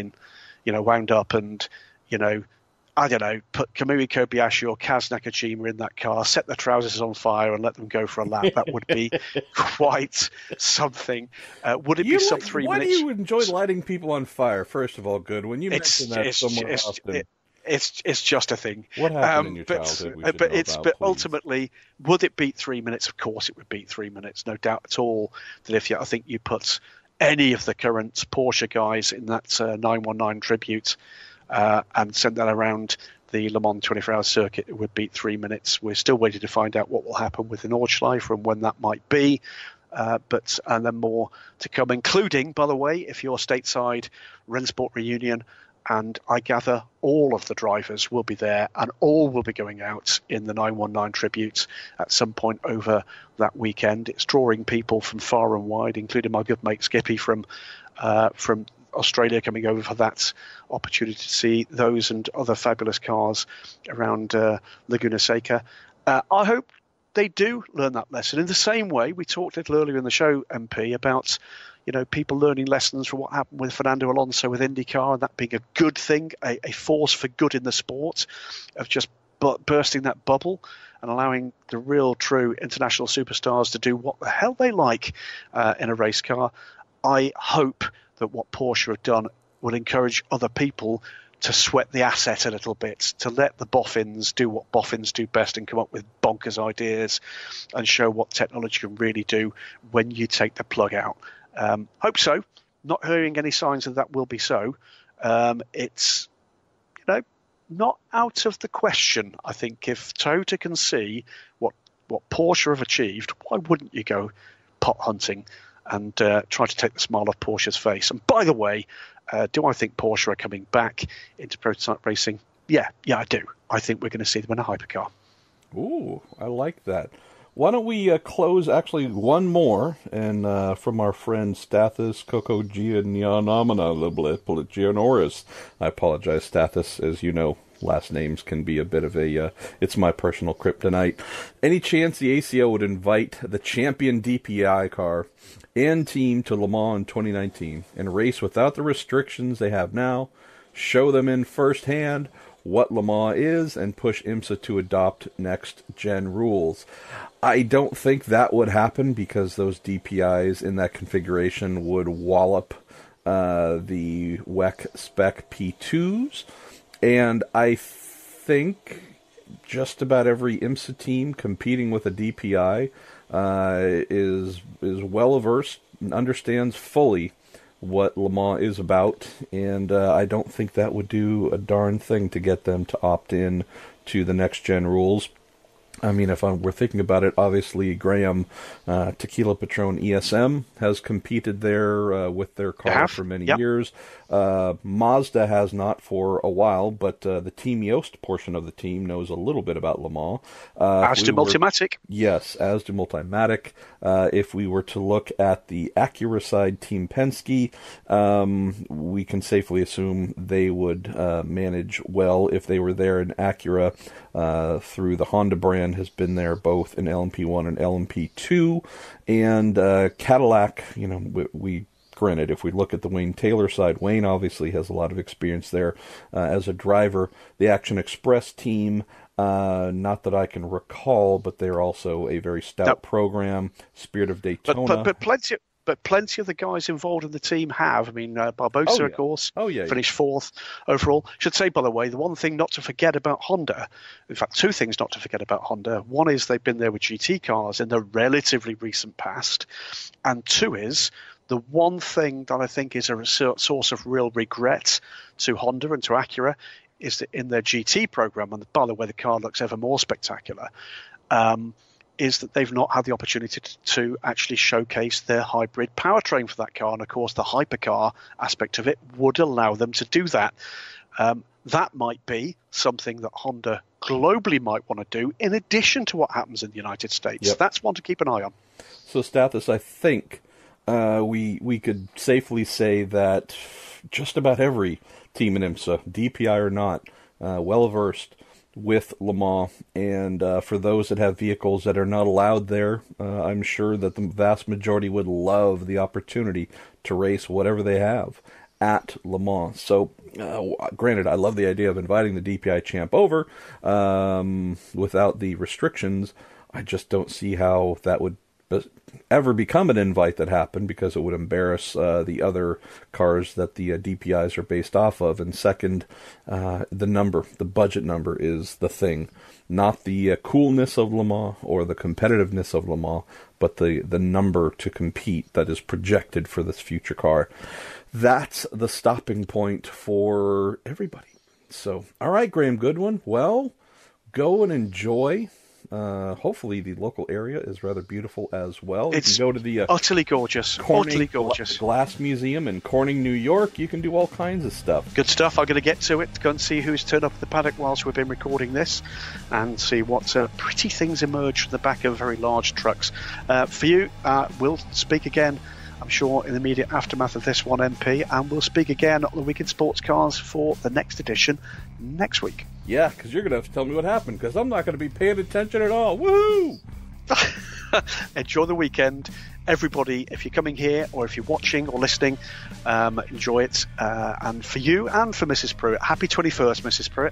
B: up, and I don't know, put Kamui Kobayashi or Kaz Nakajima in that car, set the trousers on fire, and let them go for a lap. That would be quite something. Would it be sub 3 minutes?
A: Why do you enjoy lighting people on fire? First of all, Goodwin, you mentioned that somewhere often.
B: It's just a thing.
A: What happened in your childhood?
B: But ultimately, would it beat 3 minutes? Of course, it would beat 3 minutes. No doubt at all. That I think you put any of the current Porsche guys in that 919 tribute and sent that around the Le Mans 24-hour circuit, it would beat 3 minutes. We're still waiting to find out what will happen with the Nordschleife and when that might be. And then more to come, including, by the way, if you're stateside, Rennsport reunion. And I gather all of the drivers will be there, and all will be going out in the 919 tribute at some point over that weekend. It's drawing people from far and wide, including my good mate Skippy from Australia, coming over for that opportunity to see those and other fabulous cars around Laguna Seca. I hope they do learn that lesson in the same way we talked a little earlier in the show, MP, about people learning lessons from what happened with Fernando Alonso with IndyCar, and that being a good thing, a force for good in the sport, of just bursting that bubble and allowing the real, true international superstars to do what the hell they like in a race car. I hope that what Porsche have done will encourage other people to sweat the asset a little bit, to let the boffins do what boffins do best and come up with bonkers ideas and show what technology can really do when you take the plug out. Hope so. Not hearing any signs that will be so. It's not out of the question. I think if Toyota can see what Porsche have achieved, why wouldn't you go pot hunting and try to take the smile off Porsche's face? And by the way, do I think Porsche are coming back into prototype racing? Yeah, I do. I think we're going to see them in a hypercar.
A: Ooh, I like that. Why don't we close actually one more, and from our friend Stathis Gianoris. I apologize, Stathis. As you know, last names can be a bit of a, it's my personal kryptonite. Any chance the ACO would invite the champion DPI car and team to Le Mans in 2019 and race without the restrictions they have now, show them in firsthand what Le Mans is, and push IMSA to adopt next-gen rules? I don't think that would happen because those DPIs in that configuration would wallop the WEC spec P2s, and I think just about every IMSA team competing with a DPI is well versed and understands fully what Le Mans is about, and I don't think that would do a darn thing to get them to opt in to the next-gen rules. I mean, if we're thinking about it, obviously Graham, Tequila Patron ESM has competed there with their car for many years. Mazda has not for a while, but the Team Yost portion of the team knows a little bit about Le Mans.
B: As do Multimatic.
A: Yes, as do Multimatic. If we were to look at the Acura side, Team Penske, we can safely assume they would manage well if they were there in Acura through the Honda brand. Has been there both in LMP1 and LMP2, and Cadillac, we granted, if we look at the Wayne Taylor side, Wayne obviously has a lot of experience there as a driver. The Action Express team, not that I can recall, but they're also a very stout program. Spirit of Daytona.
B: But plenty of the guys involved in the team have. I mean, Barbosa, of course, finished fourth overall. Should say, by the way, the one thing not to forget about Honda, in fact, two things not to forget about Honda. One is they've been there with GT cars in the relatively recent past. And two is the one thing that I think is a source of real regret to Honda and to Acura is that in their GT program, and by the way, the car looks ever more spectacular, is that they've not had the opportunity to actually showcase their hybrid powertrain for that car. And, of course, the hypercar aspect of it would allow them to do that. That might be something that Honda globally might want to do in addition to what happens in the United States. Yep. That's one to keep an eye on.
A: So, Stathis, I think we could safely say that just about every team in IMSA, DPI or not, well-versed with Le Mans, and for those that have vehicles that are not allowed there, I'm sure that the vast majority would love the opportunity to race whatever they have at Le Mans. So, granted, I love the idea of inviting the DPI champ over without the restrictions. I just don't see how that would ever become an invite that happened, because it would embarrass the other cars that the DPIs are based off of. And second, the budget number is the thing, not the coolness of Le Mans or the competitiveness of Le Mans, but the number to compete that is projected for this future car. That's the stopping point for everybody. So, all right, Graham Goodwin, well, go and enjoy. Hopefully the local area is rather beautiful as well.
B: It's
A: you can go to the
B: utterly gorgeous,
A: Glass Museum in Corning, New York. You can do all kinds of stuff.
B: Good stuff. I'm going to get to it, go and see who's turned up at the paddock whilst we've been recording this, and see what pretty things emerge from the back of very large trucks. For you, we'll speak again, I'm sure, in the immediate aftermath of this one, MP, and we'll speak again on the Week in Sports Cars for the next edition next week.
A: Yeah, because you're going to have to tell me what happened, because I'm not going to be paying attention at all. Woohoo!
B: Enjoy the weekend. Everybody, if you're coming here or if you're watching or listening, enjoy it. And for you and for Mrs. Pruett, happy 21st, Mrs. Pruett.